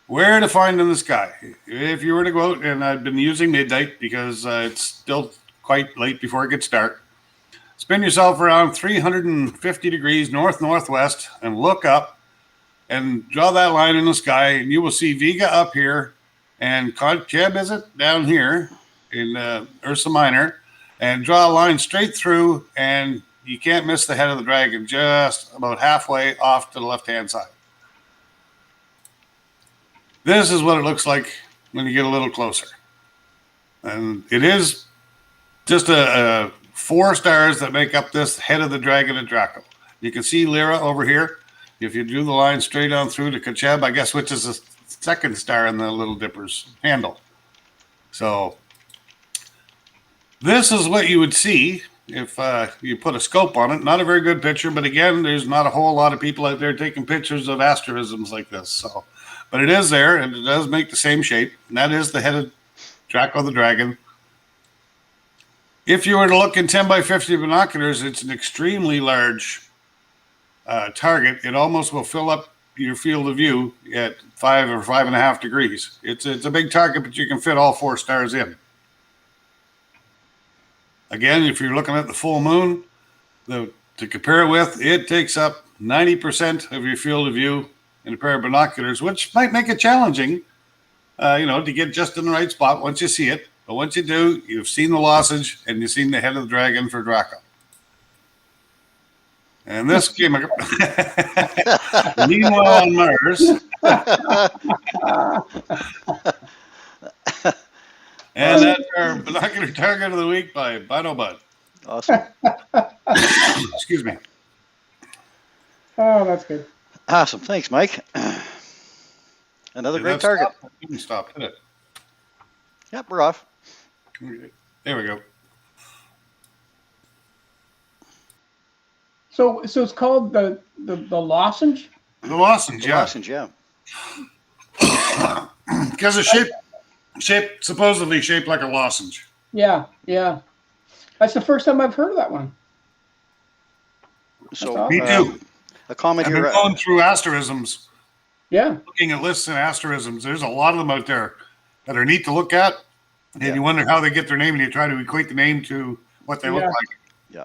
Where to find in the sky? If you were to go out, and I've been using midnight because it's still quite late before it gets dark, spin yourself around 350 degrees north-northwest and look up and draw that line in the sky, and you will see Vega up here and Kochab is it down here in Ursa Minor, and draw a line straight through, and you can't miss the head of the dragon, just about halfway off to the left-hand side. This is what it looks like when you get a little closer. And it is just a 4 stars that make up this head of the dragon at Draco. You can see Lyra over here. If you drew the line straight on through to Kochab, I guess, which is the second star in the Little Dipper's handle. So this is what you would see if you put a scope on it. Not a very good picture, but again, there's not a whole lot of people out there taking pictures of asterisms like this. So, but it is there, and it does make the same shape. And that is the head of Draco the Dragon. If you were to look in 10 by 50 binoculars, it's an extremely large target. It almost will fill up your field of view at 5 or 5.5 degrees. It's a big target, but you can fit all 4 stars in. Again, if you're looking at the full moon, to compare it with, it takes up 90% of your field of view in a pair of binoculars, which might make it challenging, to get just in the right spot once you see it. But once you do, you've seen the lozenge and you've seen the head of the dragon for Draco. And this came up. Meanwhile on Mars. And that's our binocular target of the week by Bino Bud. Awesome. Excuse me. Oh, that's good. Awesome. Thanks, Mike. Another great target. Didn't stop, did it? Yep, we're off. There we go. So it's called the lozenge? The lozenge, yeah. Lozenge, yeah. Because it's shaped, supposedly shaped like a lozenge. Yeah. That's the first time I've heard of that one. So Me too. a comment I've here. been going through asterisms. Yeah. Looking at lists and asterisms. There's a lot of them out there that are neat to look at. And you wonder how they get their name, and you try to equate the name to what they look like. Yeah.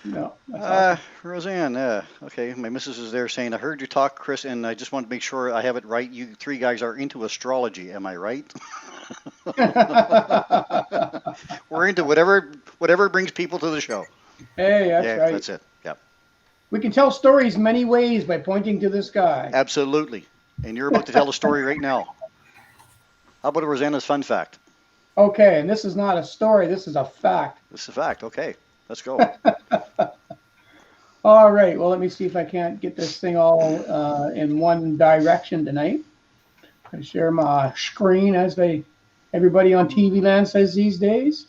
No. That's awesome. Roseanne, okay, my missus is there saying, I heard you talk, Chris, and I just want to make sure I have it right. You 3 guys are into astrology, am I right? We're into whatever brings people to the show. Hey, that's right. That's it. Yeah. We can tell stories many ways by pointing to the sky. Absolutely. And you're about to tell a story right now. How about Rosanna's fun fact? Okay, and this is not a story. This is a fact. This is a fact. Okay, let's go. All right. Well, let me see if I can't get this thing all in one direction tonight. I'm going to share my screen as everybody on TV land says these days.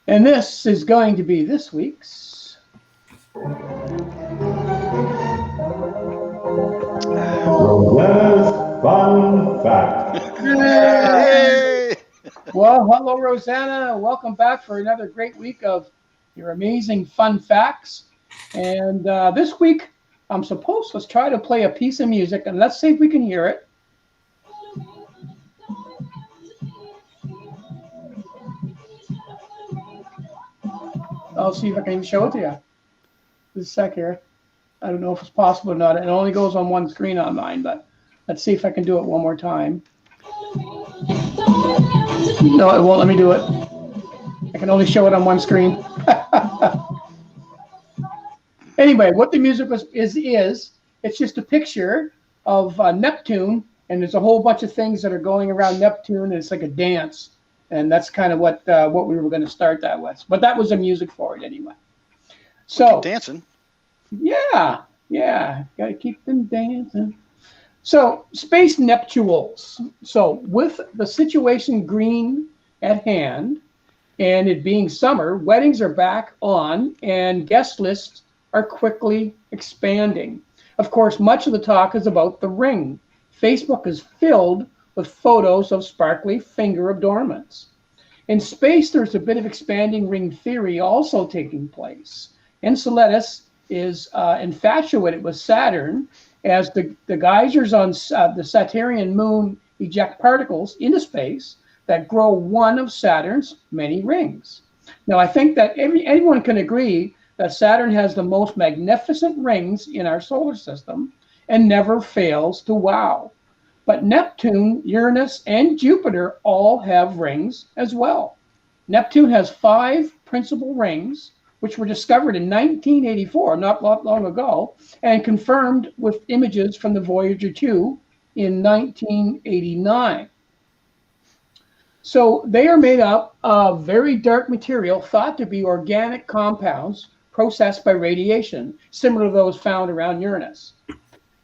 And this is going to be this week's Fun fact. Hey! Well, hello, Rosanna. Welcome back for another great week of your amazing fun facts. And this week, I'm supposed to try to play a piece of music, and let's see if we can hear it. I'll see if I can even show it to you. Just a sec here. I don't know if it's possible or not. It only goes on one screen on mine, but let's see if I can do it one more time. No, it won't let me do it. I can only show it on one screen. Anyway, what the music is it's just a picture of Neptune, and there's a whole bunch of things that are going around Neptune, and it's like a dance. And that's kind of what we were going to start that with. But that was the music for it anyway. So dancing. Yeah. Got to keep them dancing. So space nuptials. So with the situation green at hand, and it being summer, weddings are back on, and guest lists are quickly expanding. Of course, much of the talk is about the ring. Facebook is filled with photos of sparkly finger adornments. In space, there's a bit of expanding ring theory also taking place. Enceladus is infatuated with Saturn as the geysers on the Saturnian moon eject particles into space that grow one of Saturn's many rings. Now, I think that anyone can agree that Saturn has the most magnificent rings in our solar system and never fails to wow. But Neptune, Uranus, and Jupiter all have rings as well. Neptune has 5 principal rings, which were discovered in 1984, not long ago, and confirmed with images from the Voyager 2 in 1989. So they are made up of very dark material thought to be organic compounds processed by radiation, similar to those found around Uranus.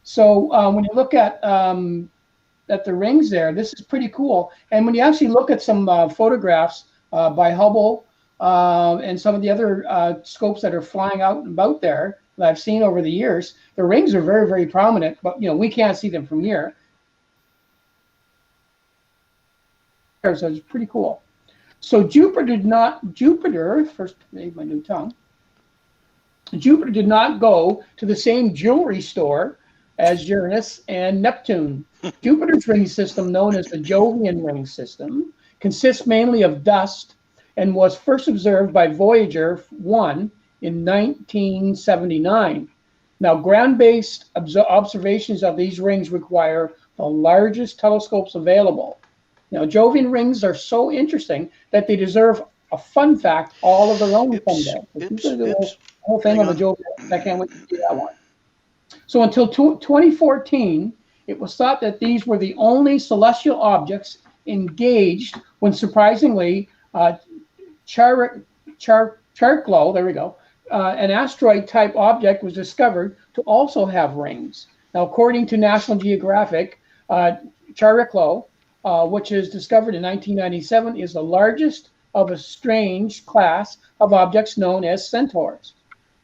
So when you look at the rings there, this is pretty cool. And when you actually look at some photographs by Hubble and some of the other scopes that are flying out and about there that I've seen over the years, the rings are very, very prominent, but we can't see them from here. So it's pretty cool. So Jupiter, first made my new tongue. Jupiter did not go to the same jewelry store as Uranus and Neptune. Jupiter's ring system, known as the Jovian ring system, consists mainly of dust and was first observed by Voyager 1 in 1979. Now, ground-based observations of these rings require the largest telescopes available. Now, Jovian rings are so interesting that they deserve a fun fact all of their own someday. Who's going to do the whole thing on the Jovian? I can't wait to see that one. So until 2014, it was thought that these were the only celestial objects engaged when, surprisingly, Chariklo, there we go, an asteroid-type object was discovered to also have rings. Now, according to National Geographic, Chariklo, which is discovered in 1997, is the largest of a strange class of objects known as centaurs.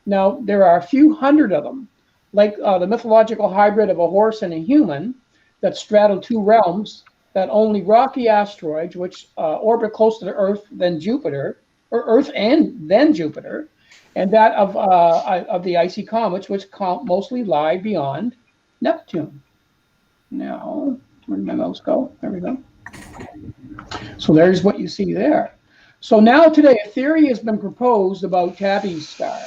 Now, there are a few hundred of them, like the mythological hybrid of a horse and a human that straddle two realms, that only rocky asteroids, which orbit closer to Earth than Jupiter, or Earth and then Jupiter, and that of the icy comets, which mostly lie beyond Neptune. Now, where did my mouse go? There we go. So there's what you see there. So now today, a theory has been proposed about Tabby's star,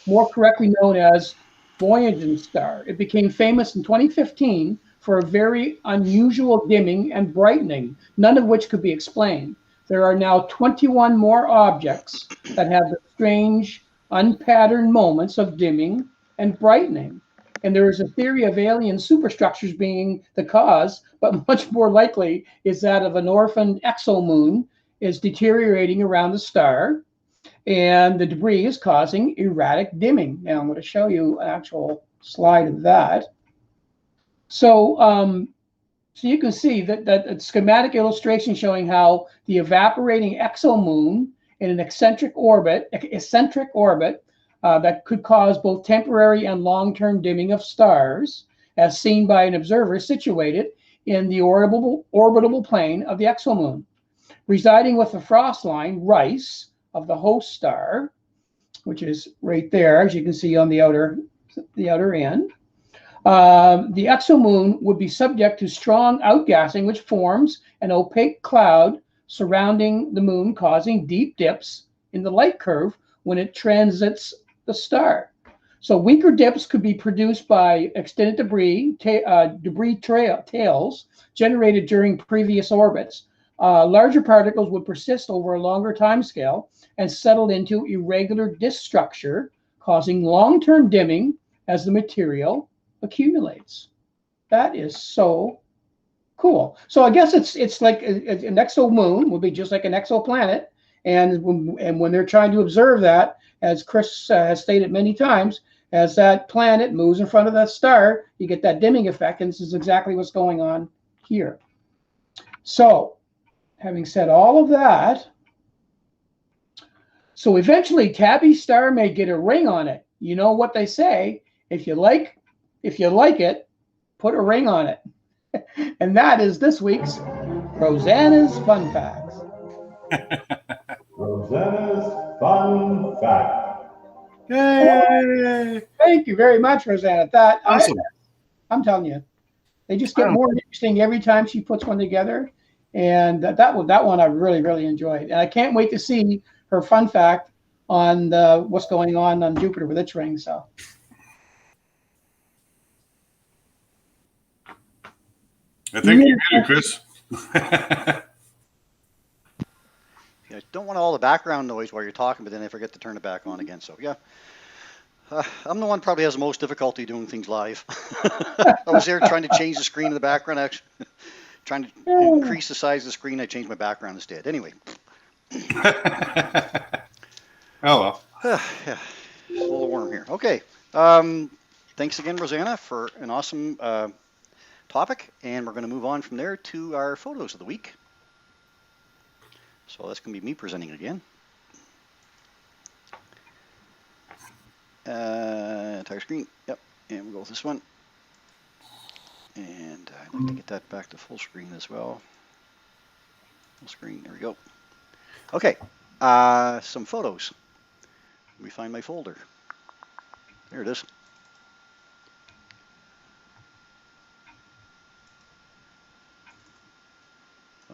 more correctly known as Voyager's star. It became famous in 2015 for a very unusual dimming and brightening, none of which could be explained. There are now 21 more objects that have the strange, unpatterned moments of dimming and brightening. And there is a theory of alien superstructures being the cause, but much more likely is that of an orphaned exomoon is deteriorating around the star, and the debris is causing erratic dimming. Now I'm going to show you an actual slide of that. So, so you can see that schematic illustration showing how the evaporating exomoon in an eccentric orbit that could cause both temporary and long-term dimming of stars, as seen by an observer situated in the orbitable plane of the exomoon, residing with the frost line Rice of the host star, which is right there, as you can see on the outer end. The exomoon would be subject to strong outgassing, which forms an opaque cloud surrounding the moon, causing deep dips in the light curve when it transits the star. So weaker dips could be produced by extended debris tails generated during previous orbits. Larger particles would persist over a longer time scale and settle into irregular disk structure, causing long-term dimming as the material accumulates. That is so cool. So I guess it's like an exomoon would be just like an exoplanet, and when they're trying to observe that, as Chris has stated many times, as that planet moves in front of that star, you get that dimming effect, and this is exactly what's going on here. So, having said all of that, so eventually Tabby's star may get a ring on it. You know what they say, if you like it, put a ring on it. And that is this week's Rosanna's Fun Facts. Rosanna's Fun Fact. Yay! Thank you very much, Rosanna. Awesome. I'm telling you, they just get more interesting every time she puts one together. And that one I really, really enjoyed. And I can't wait to see her fun fact on what's going on Jupiter with its ring. So. I think you did it, Chris. I don't want all the background noise while you're talking, but then I forget to turn it back on again. So yeah, I'm the one probably has the most difficulty doing things live. I was there trying to change the screen in the background, actually. Trying to increase the size of the screen. I changed my background instead. Anyway. Oh, well. Yeah, a little warm here. Okay. Thanks again, Rosanna, for an awesome topic. And we're going to move on from there to our photos of the week. So that's going to be me presenting again. Entire screen. Yep. And we'll go with this one. And I'd like to get that back to full screen as well. Full screen. There we go. Okay, some photos. Let me find my folder. There it is.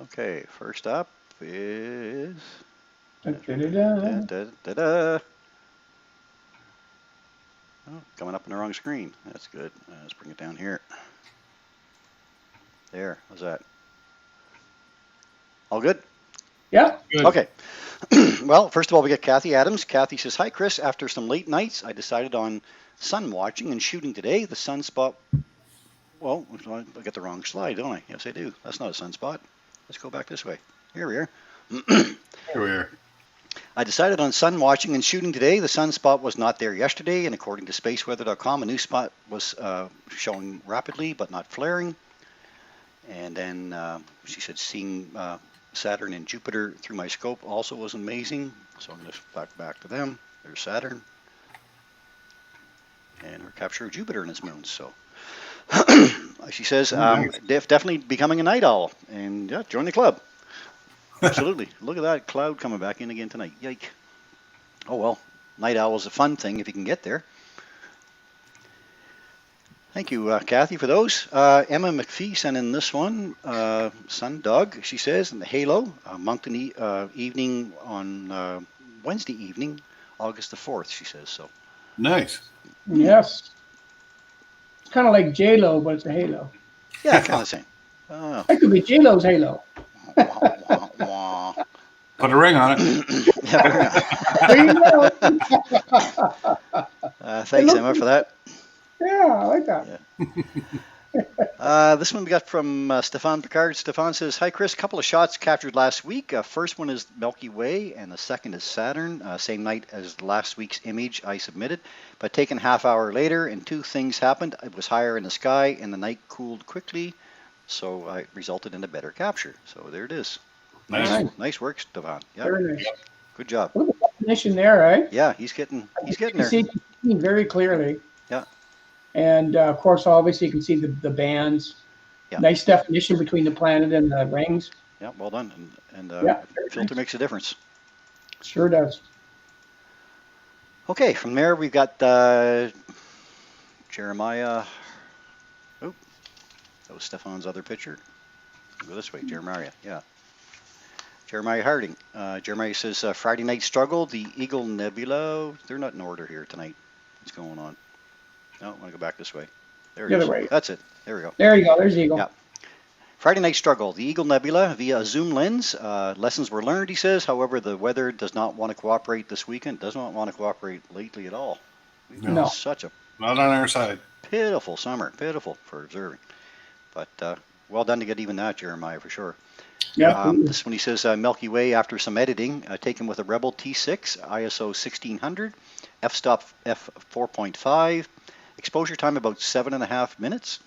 Okay, first up is Da-da-da-da. Oh, coming up on the wrong screen. That's good. Let's bring it down here. There, how's that? All good? Yeah. Good. Okay. Well, first of all, we get Kathy Adams. Kathy says, "Hi, Chris. After some late nights, I decided on sun watching and shooting today. The sunspot." Well, I got the wrong slide, don't I? Yes, I do. That's not a sunspot. Let's go back this way. Here we are. Here we are. I decided on sun watching and shooting today. The sunspot was not there yesterday, and according to spaceweather.com, a new spot was showing rapidly but not flaring. And then she said seeing Saturn and Jupiter through my scope also was amazing. So I'm going to back to them. There's Saturn. And her capture of Jupiter and its moons. So she says, Nice. definitely becoming a night owl. And yeah, join the club. Absolutely. Look at that cloud coming back in again tonight. Yike. Oh, well, night owl is a fun thing if you can get there. Thank you, Kathy, for those. Emma McPhee sent in this one. Son Doug, she says, in the Halo, Moncton evening on Wednesday evening, August the 4th, she says. So. Nice. Yes. It's kind of like J-Lo, but it's a halo. Yeah, kind of the same. Oh. That could be J-Lo's halo. Wah, wah, wah. Put a ring on it. Yeah, There you go. thanks, Emma, for that. Yeah, I like that. Yeah. This one we got from Stefan Picard. Stefan says, "Hi, Chris. Couple of shots captured last week. First one is Milky Way, and the second is Saturn. Same night as last week's image I submitted, but taken half hour later, and two things happened. It was higher in the sky, and the night cooled quickly, so it resulted in a better capture. So there it is. Nice. Nice work, Stefan. Yeah, Very nice. good job. Look at the definition there, right? Yeah, he's getting You can there. see it very clearly. Yeah. And of course, obviously, you can see the bands. Yeah. Nice definition between the planet and the rings. Yeah, well done. And Yeah, very filter nice. makes a difference. Sure does. Okay, from there we've got Jeremiah. Oh, that was Stefan's other picture. Go this way, Jeremiah. Yeah. Jeremiah Harding. Jeremiah says, Friday night struggle, the Eagle Nebula. They're not in order here tonight. What's going on? No, I want to go back this way. There it The is. other way. That's it. There we go. There you go. There's Eagle. Yeah. Friday night struggle, the Eagle Nebula via a zoom lens. Lessons were learned, he says. However, the weather does not want to cooperate this weekend. Does not want to cooperate lately at all. We've had No. such a Not on our side. pitiful summer. Pitiful for observing. But well done to get even that, Jeremiah, for sure. Yeah. This one he says Milky Way after some editing, taken with a Rebel T6, ISO 1600, f-stop f4.5, exposure time about 7.5 minutes.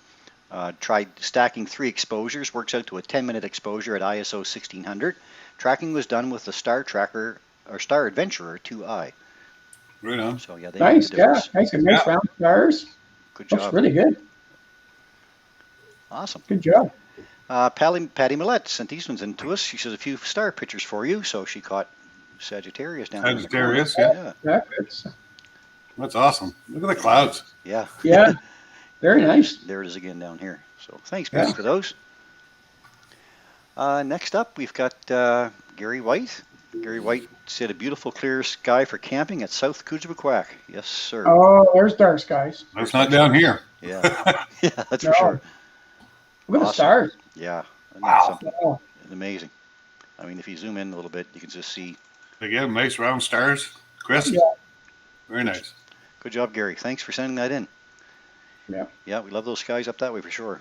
Tried stacking 3 exposures, works out to a 10-minute exposure at ISO 1600. Tracking was done with the Star Tracker or Star Adventurer 2i. Right on. So yeah, they Nice. made the Yeah. difference. Nice. And nice round stars. Good Looks job. really good. Awesome. Good job. Patty Millette sent these ones in to us. She says a few star pictures for you. So she caught Sagittarius down there. Sagittarius, Yeah. Yeah. It's, That's awesome. Look at the clouds. Yeah. yeah. Very nice. There it is again down here. So thanks, Yeah. Patty, for those. Next up, we've got Gary White. Gary White said a beautiful clear sky for camping at South Kootenai. Yes, sir. Oh, there's dark skies. That's not down here. Yeah. Yeah, that's for No. sure. Look at the Awesome. stars. Yeah. Isn't that Wow. something? Oh, Amazing. I mean, if you zoom in a little bit, you can just see. Again, nice round stars. Chris? Yeah. Very nice. Good job, Gary. Thanks for sending that in. Yeah. Yeah, we love those skies up that way for sure.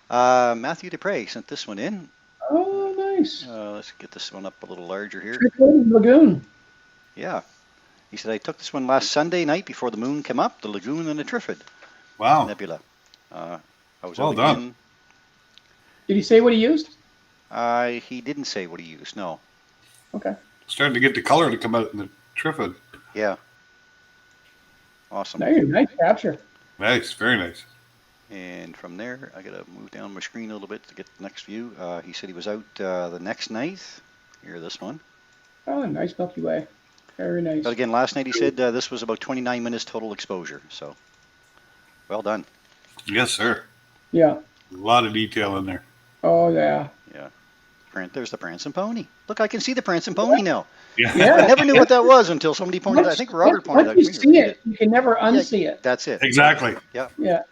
Matthew Dupre sent this one in. Oh, nice. Let's get this one up a little larger here. Triple Lagoon. Yeah. He said, I took this one last Sunday night before the moon came up, the lagoon and the Trifid Wow. nebula. I was Well out done. again. Did he say what he used? He didn't say what he used, no. Okay. Starting to get the color to come out in the Trifid. Yeah. Awesome. Nice capture. Nice. Very nice. And from there, I got to move down my screen a little bit to get the next view. He said he was out the next night. Here, this one. Oh, nice Milky Way. Very nice. But again, last night he said this was about 29 minutes total exposure. So, well done. Yes, sir. Yeah. A lot of detail in there. Oh, yeah. Yeah. There's the prancing pony. Look, I can see the prancing pony now. Yeah. I never knew what that was until somebody pointed out. I think Robert pointed out. Once you see it, you can never unsee it. That's it. Exactly. Yeah. Yeah.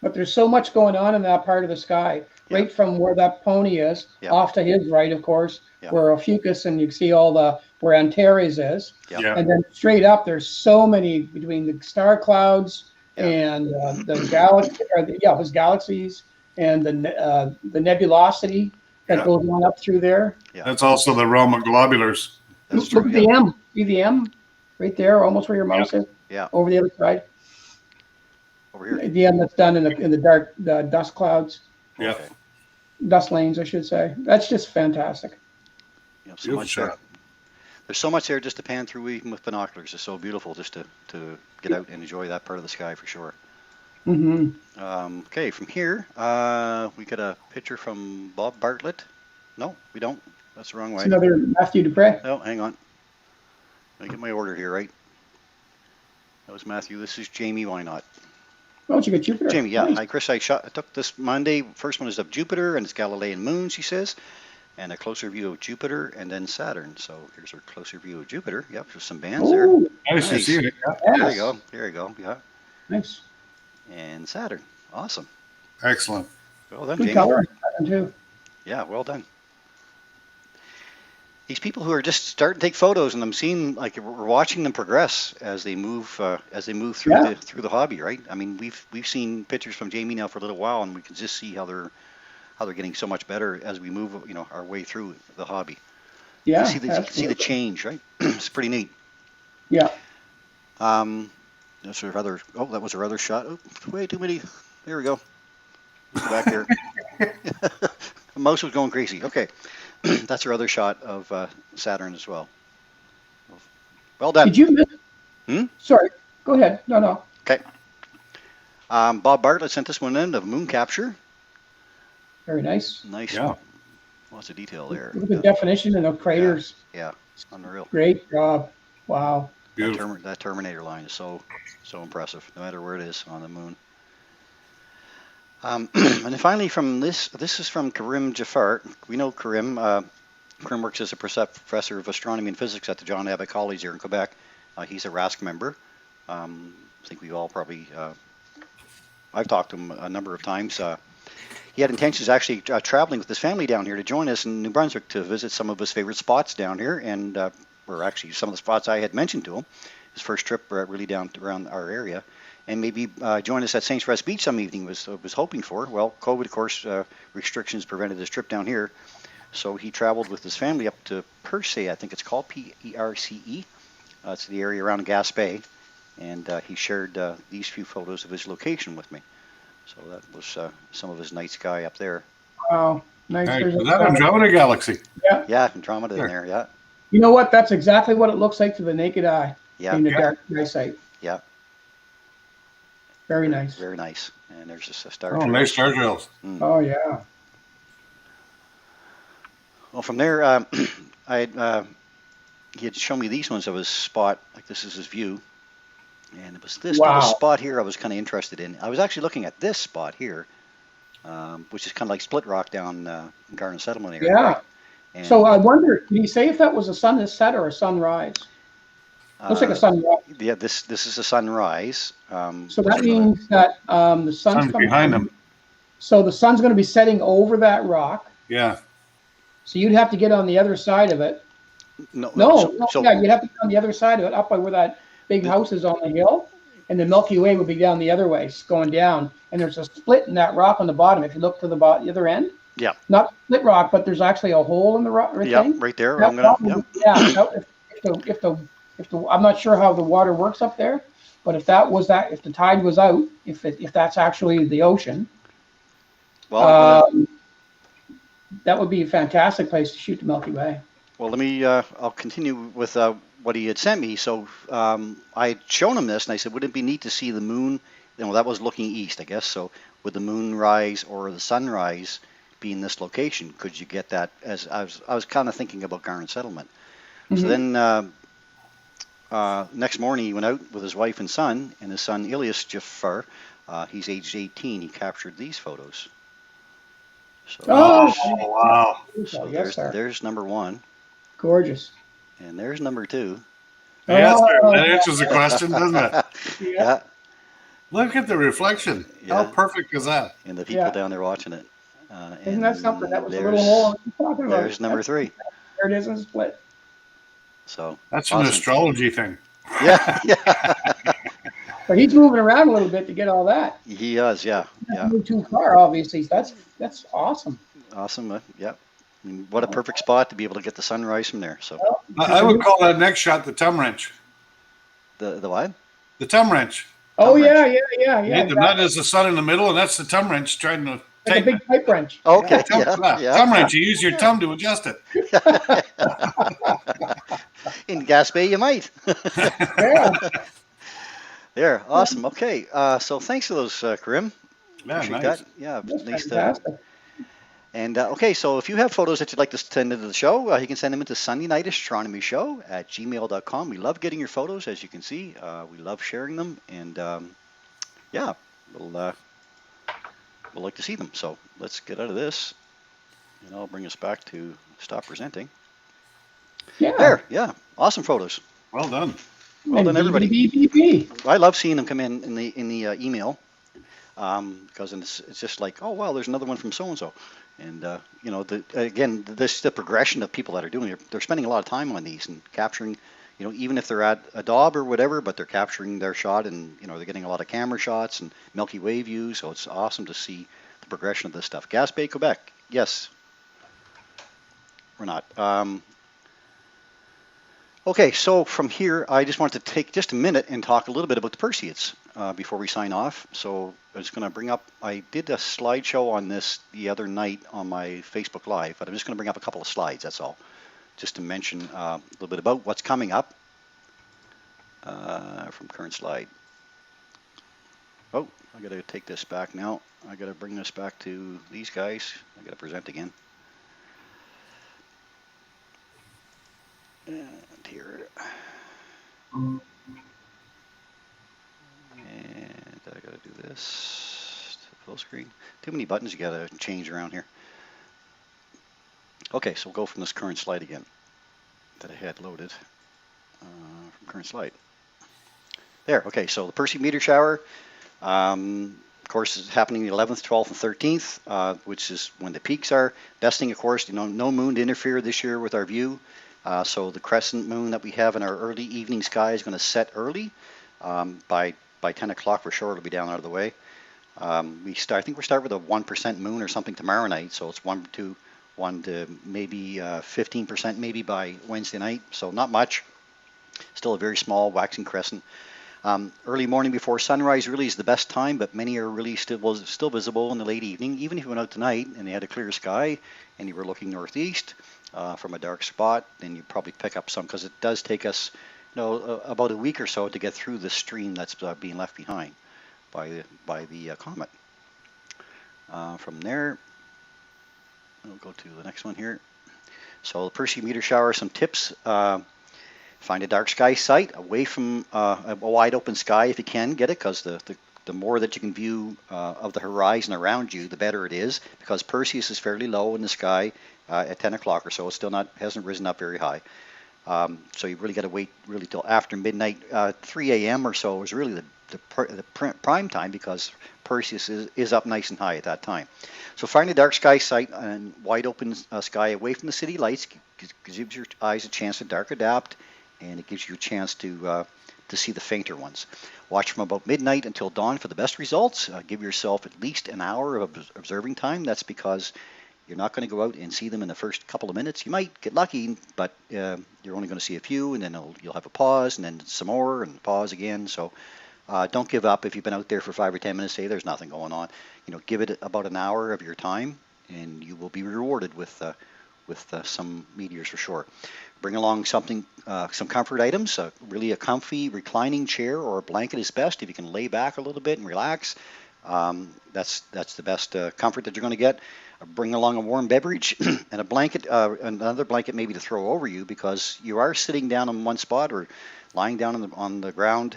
But there's so much going on in that part of the sky, right from where that pony is, off to his right, of course, where Ophiuchus, and you see all the where Antares is, and then straight up. There's so many between the star clouds and the galaxy, it was galaxies, and the nebulosity that goes on up through there. Yeah. That's also the realm of globulars. That's Look true. at the M. See the M right there, almost where your mouse is. Yeah. Over the other side. Over here. The M that's done in the dark dust clouds. Yeah. Okay. Dust lanes, I should say. That's just fantastic. Yeah, so Beautiful much shot. there. There's so much there just to pan through even with binoculars. It's so beautiful just to get out and enjoy that part of the sky for sure. Mm-hmm. Okay, from here, we got a picture from Bob Bartlett. No, we don't. That's the wrong way. It's another Matthew Dupre. No, hang on. Let me get my order here right. That was Matthew. This is Jamie. Why not? Oh, you got Jupiter. Jamie, yeah. Nice. Hi, Chris. I took this Monday. First one is of Jupiter and its Galilean moon, she says, and a closer view of Jupiter and then Saturn. So here's a closer view of Jupiter. Yep, there's some bands there. Ooh, Nice to Nice. see it. Yeah. There yes. you go. There you go. Yeah. Nice. And Saturn. Awesome. Excellent. Well done, Good Jamie. color on Saturn, too. Yeah, well done. These people who are just starting to take photos, and I'm seeing like we're watching them progress as they move through through the hobby, right? I mean, we've seen pictures from Jamie now for a little while, and we can just see how they're getting so much better as we move, our way through the hobby. Yeah. You can see the change, right? It's pretty neat. Yeah. That's our other. Oh, that was our other shot. Oh, way too many. There we go. Let's go back here. The mouse was going crazy. Okay, that's our other shot of Saturn as well. Well done. Did you miss? Sorry. Go ahead. No. Okay. Bob Bartlett sent this one in of moon capture. Very nice. Nice. Yeah. Lots of detail there. Look at the definition and the craters. Yeah. Unreal. Great job. Wow. Beautiful. That Terminator line is so impressive, no matter where it is on the moon. And then finally from this is from Karim Jafar. We know Karim. Karim works as a professor of astronomy and physics at the John Abbott College here in Quebec. He's a RASC member. I think we've all probably, I've talked to him a number of times. He had intentions actually traveling with his family down here to join us in New Brunswick to visit some of his favorite spots down here, and or actually some of the spots I had mentioned to him. His first trip really down around our area, and maybe join us at St. Rest Beach some evening was hoping for. Well, COVID, of course, restrictions prevented his trip down here, so he traveled with his family up to Perseids, I think it's called P-E-R-C-E. It's the area around Gaspé, and he shared these few photos of his location with me. So that was some of his night sky up there. Wow. Nice. Hey, There's is that Andromeda Galaxy? Yeah. Yeah, Andromeda in there. Yeah. You know what? That's exactly what it looks like to the naked eye. Yeah. In the dark sky sight. Yeah. Very nice. Very nice. And there's just a star. Oh, trail. nice star trails. Oh yeah. Well, from there, he had shown me these ones of his spot. Like this is his view, and it was this little spot here I was kind of interested in. I was actually looking at this spot here, which is kind of like Split Rock down Garden Settlement area. Yeah. Right? And, So I wonder, did he say if that was a sunset or a sunrise? Looks like a sunrise. Yeah, this is a sunrise. So that means that the sun's Sun's coming behind him. So the sun's going to be setting over that rock. Yeah. So you'd have to get on the other side of it. No, Yeah, you'd have to get on the other side of it, up by where that big house is on the hill, and the Milky Way would be down the other way, going down. And there's a split in that rock on the bottom. If you look to the other end. Yeah. Not split rock, but there's actually a hole in the rock. Yeah, thing. right there. That I'm gonna. probably- if the I'm not sure how the water works up there, but if the tide was out, if that's actually the ocean, Well, that would be a fantastic place to shoot the Milky Way. well, let me. I'll continue with what he had sent me. So I had shown him this, and I said, "Wouldn't it be neat to see the moon?" That was looking east, I guess. So would the moon rise or the sunrise be in this location. Could you get that? As I was kind of thinking about Garden Settlement. Mhm. So then next morning he went out with his wife and son, and his son Ilias Jafar, he's aged 18. He captured these photos. So, Oh, wow. so yes, sir. there's number one, Gorgeous. and there's number two. Yes, sir. Oh, That answers the question, doesn't it? yeah. Look at the reflection. How Yeah. perfect is that? And the people Yeah. down there watching it. Isn't that something? That was a there's, little hole I'm talking about. There's number three. There it is in the split. So That's an awesome. astrology thing. Yeah, yeah. But he's moving around a little bit to get all that. He is, yeah, Not yeah. move too far, obviously. That's awesome. Awesome, yeah. I mean, what a perfect spot to be able to get the sunrise from there. So Well, I would call that next shot the thumb wrench. the what? The thumb wrench. oh thumb yeah, wrench. yeah. The nut is the sun in the middle, and that's the thumb wrench trying to Like a take big pipe wrench. Okay, Thumb, yeah. thumb wrench. You use your thumb to adjust it. In Gaspé, you might. Yeah. There, awesome. Okay, so thanks for those, Karim. Yeah, Appreciate nice. that. Yeah, That's nice to. fantastic. And okay, so if you have photos that you'd like to send into the show, you can send them into SundayNightAstronomyShow@gmail.com. We love getting your photos, as you can see. We love sharing them, and yeah, we'll like to see them. So let's get out of this, and I'll bring us back to stop presenting. Yeah. There, yeah, awesome photos. Well done. Well done, everybody. BBBB. I love seeing them come in the email, because it's just like, oh wow, there's another one from so and so, and you know, this the progression of people that are doing it. They're spending a lot of time on these and capturing, you know, even if they're at a daub or whatever, but they're capturing their shot, and you know, they're getting a lot of camera shots and Milky Way views. So it's awesome to see the progression of this stuff. Gaspé, Quebec, yes. We're not. Okay, so from here, I just wanted to take just a minute and talk a little bit about the Perseids before we sign off. So I was going to bring up, I did a slideshow on this the other night on my Facebook Live, but I'm just going to bring up a couple of slides, that's all, just to mention a little bit about what's coming up from current slide. Oh, I got to take this back now. I got to bring this back to these guys. I got to present again. And here. And I gotta do this to full screen. Too many buttons you gotta change around here. Okay, so we'll go from this current slide again that I had loaded from current slide. There, okay, so the Perseid meteor shower, of course, is happening the 11th, 12th, and 13th, which is when the peaks are. Best thing, of course, you know, no moon to interfere this year with our view. So the crescent moon that we have in our early evening sky is going to set early. By 10 o'clock for sure, it'll be down out of the way. I think we start with a 1% moon or something tomorrow night. So it's 1 to maybe 15% maybe by Wednesday night. So not much. Still a very small waxing crescent. Early morning before sunrise really is the best time, but many are really still visible in the late evening. Even if you went out tonight and you had a clear sky and you were looking northeast, from a dark spot, then you probably pick up some, because it does take us, you know, about a week or so to get through the stream that's being left behind by the comet. From there, we'll go to the next one here. So the Perseid meteor shower, some tips. Find a dark sky site away from a wide open sky if you can get it, because the more that you can view of the horizon around you, the better it is, because Perseus is fairly low in the sky at 10 o'clock or so. It's still hasn't risen up very high. So you really got to wait really till after midnight. 3 a.m. or so is really the prime time, because Perseus is up nice and high at that time. So find a dark sky site and wide open sky away from the city lights. Gives your eyes a chance to dark adapt, and it gives you a chance to see the fainter ones. Watch from about midnight until dawn for the best results. Give yourself at least an hour of observing time. That's because you're not going to go out and see them in the first couple of minutes. You might get lucky, but you're only going to see a few, and then you'll have a pause, and then some more, and pause again. So don't give up if you've been out there for 5 or 10 minutes. Say there's nothing going on. You know, give it about an hour of your time, and you will be rewarded with some meteors for sure. Bring along something, some comfort items. Really a comfy reclining chair or a blanket is best if you can lay back a little bit and relax. That's the best comfort that you're going to get. Bring along a warm beverage and a blanket, another blanket maybe to throw over you because you are sitting down on one spot or lying down on the ground.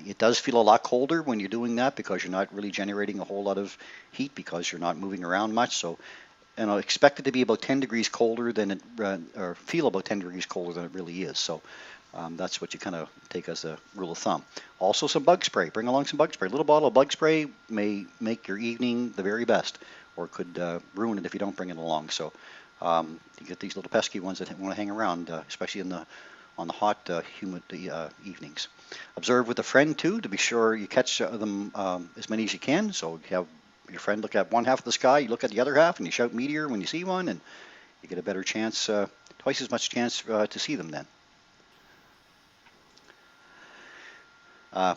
It does feel a lot colder when you're doing that because you're not really generating a whole lot of heat because you're not moving around much. So, expect it to be about 10 degrees colder than it, or feel about 10 degrees colder than it really is. So, that's what you kind of take as a rule of thumb. Also, some bug spray. Bring along some bug spray. A little bottle of bug spray may make your evening the very best, or could ruin it if you don't bring it along. So, you get these little pesky ones that want to hang around, especially on the hot, humid evenings. Observe with a friend too, to be sure you catch them as many as you can. So you have your friend look at one half of the sky, you look at the other half, and you shout meteor when you see one, and you get a better chance, twice as much chance to see them then.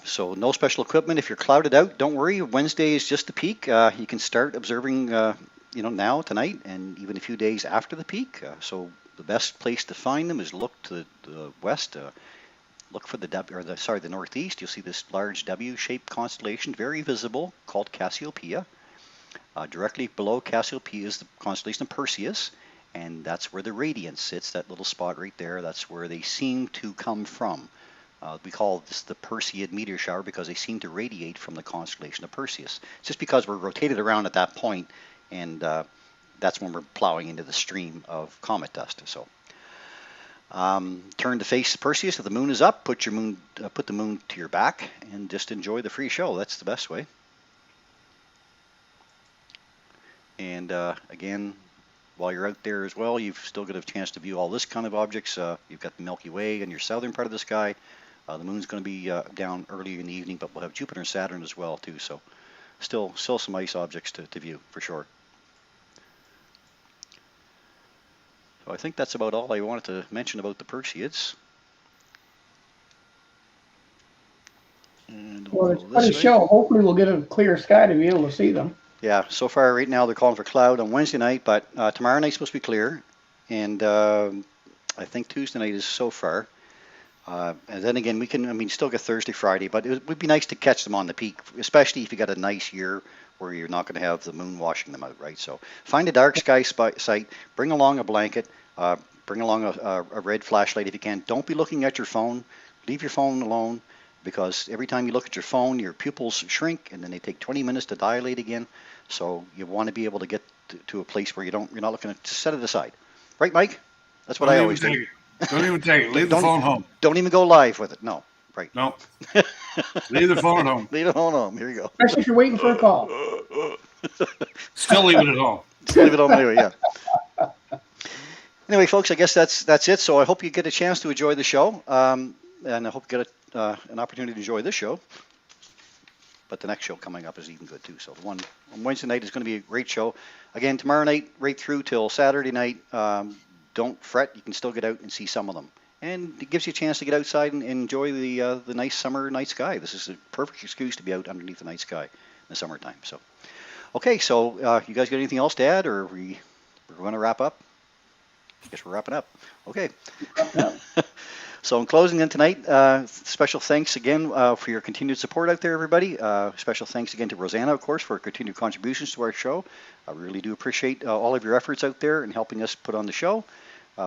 So no special equipment. If you're clouded out, don't worry. Wednesday is just the peak. You can start observing, now, tonight, and even a few days after the peak. So the best place to find them is look to the west. Look for the northeast. You'll see this large W-shaped constellation, very visible, called Cassiopeia. Directly below Cassiopeia is the constellation of Perseus, and that's where the radiance sits. That little spot right there. That's where they seem to come from. We call this the Perseid meteor shower because they seem to radiate from the constellation of Perseus. It's just because we're rotated around at that point, and that's when we're plowing into the stream of comet dust. So, turn to face Perseus if the moon is up. Put the moon to your back and just enjoy the free show. That's the best way. And again, while you're out there as well, you've still got a chance to view all this kind of objects. You've got the Milky Way in your southern part of the sky. The moon's going to be down early in the evening, but we'll have Jupiter and Saturn as well too. So, still some ice objects to view for sure. So I think that's about all I wanted to mention about the Perseids. And well, it's quite a show. Hopefully we'll get a clear sky to be able to see them. Yeah, so far right now they're calling for cloud on Wednesday night, but tomorrow night's supposed to be clear. And I think Tuesday night is so far. And then again, we can, still get Thursday, Friday, but it would be nice to catch them on the peak, especially if you got a nice year where you're not going to have the moon washing them out, right? So find a dark sky site, bring along a blanket, bring along a red flashlight if you can. Don't be looking at your phone. Leave your phone alone because every time you look at your phone, your pupils shrink and then they take 20 minutes to dilate again. So you want to be able to get to a place where you're not looking at, set it aside. Right, Mike? That's what I always do. Don't even take it. Leave the phone home. Don't even go live with it. No. Right. No. Leave the phone at home. Leave it home. Here you go. Especially if you're waiting for a call. Still leave it at home. Still leave it home anyway, yeah. Anyway, folks, I guess that's it. So I hope you get a chance to enjoy the show. And I hope you get an opportunity to enjoy this show. But the next show coming up is even good, too. So the one on Wednesday night is going to be a great show. Again, tomorrow night, right through till Saturday night. Don't fret. You can still get out and see some of them. And it gives you a chance to get outside and enjoy the nice summer night sky. This is a perfect excuse to be out underneath the night sky in the summertime. So, okay, so you guys got anything else to add, or we're going to wrap up? I guess we're wrapping up. Okay. So in closing then tonight, special thanks again for your continued support out there, everybody. Special thanks again to Rosanna, of course, for her continued contributions to our show. I really do appreciate all of your efforts out there in helping us put on the show.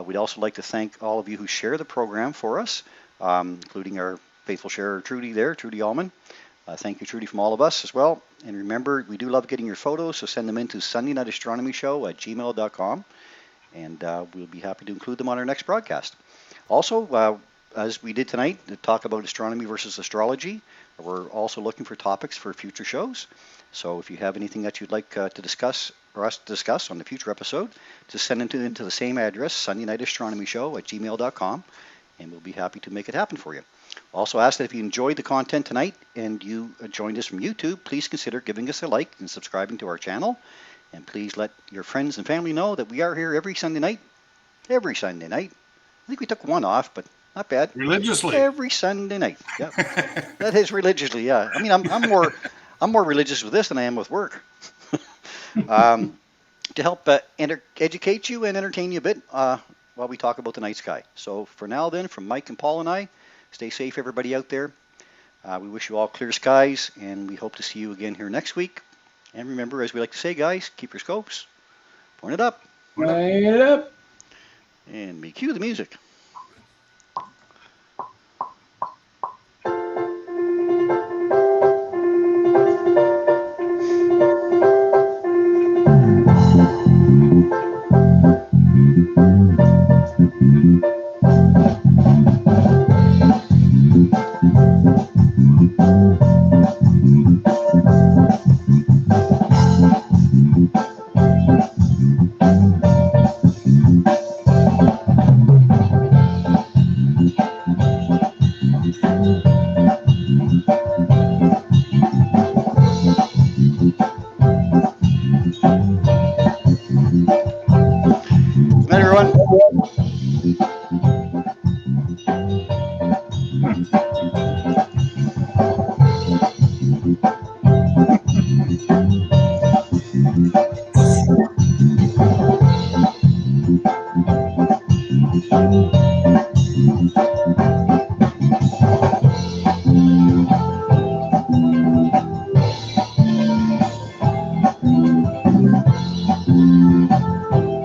We'd also like to thank all of you who share the program for us, including our faithful sharer, Trudy Allman. Thank you, Trudy, from all of us as well. And remember, we do love getting your photos, so send them in to SundayNightAstronomyShow@gmail.com, and we'll be happy to include them on our next broadcast. Also, as we did tonight, to talk about astronomy versus astrology, we're also looking for topics for future shows. So if you have anything that you'd like to discuss or us to discuss on the future episode, just send it into the same address, SundayNightAstronomyShow@gmail.com, and we'll be happy to make it happen for you. Also ask that if you enjoyed the content tonight and you joined us from YouTube, please consider giving us a like and subscribing to our channel. And please let your friends and family know that we are here every Sunday night. Every Sunday night. I think we took one off, but not bad. Religiously. Every Sunday night. Yeah. That is religiously, yeah. I mean, I'm more religious with this than I am with work. To help educate you and entertain you a bit while we talk about the night sky. So for now then, from Mike and Paul and I, stay safe, everybody out there. We wish you all clear skies, and we hope to see you again here next week. And remember, as we like to say, guys, keep your scopes pointed up. Light it up. And we cue the music.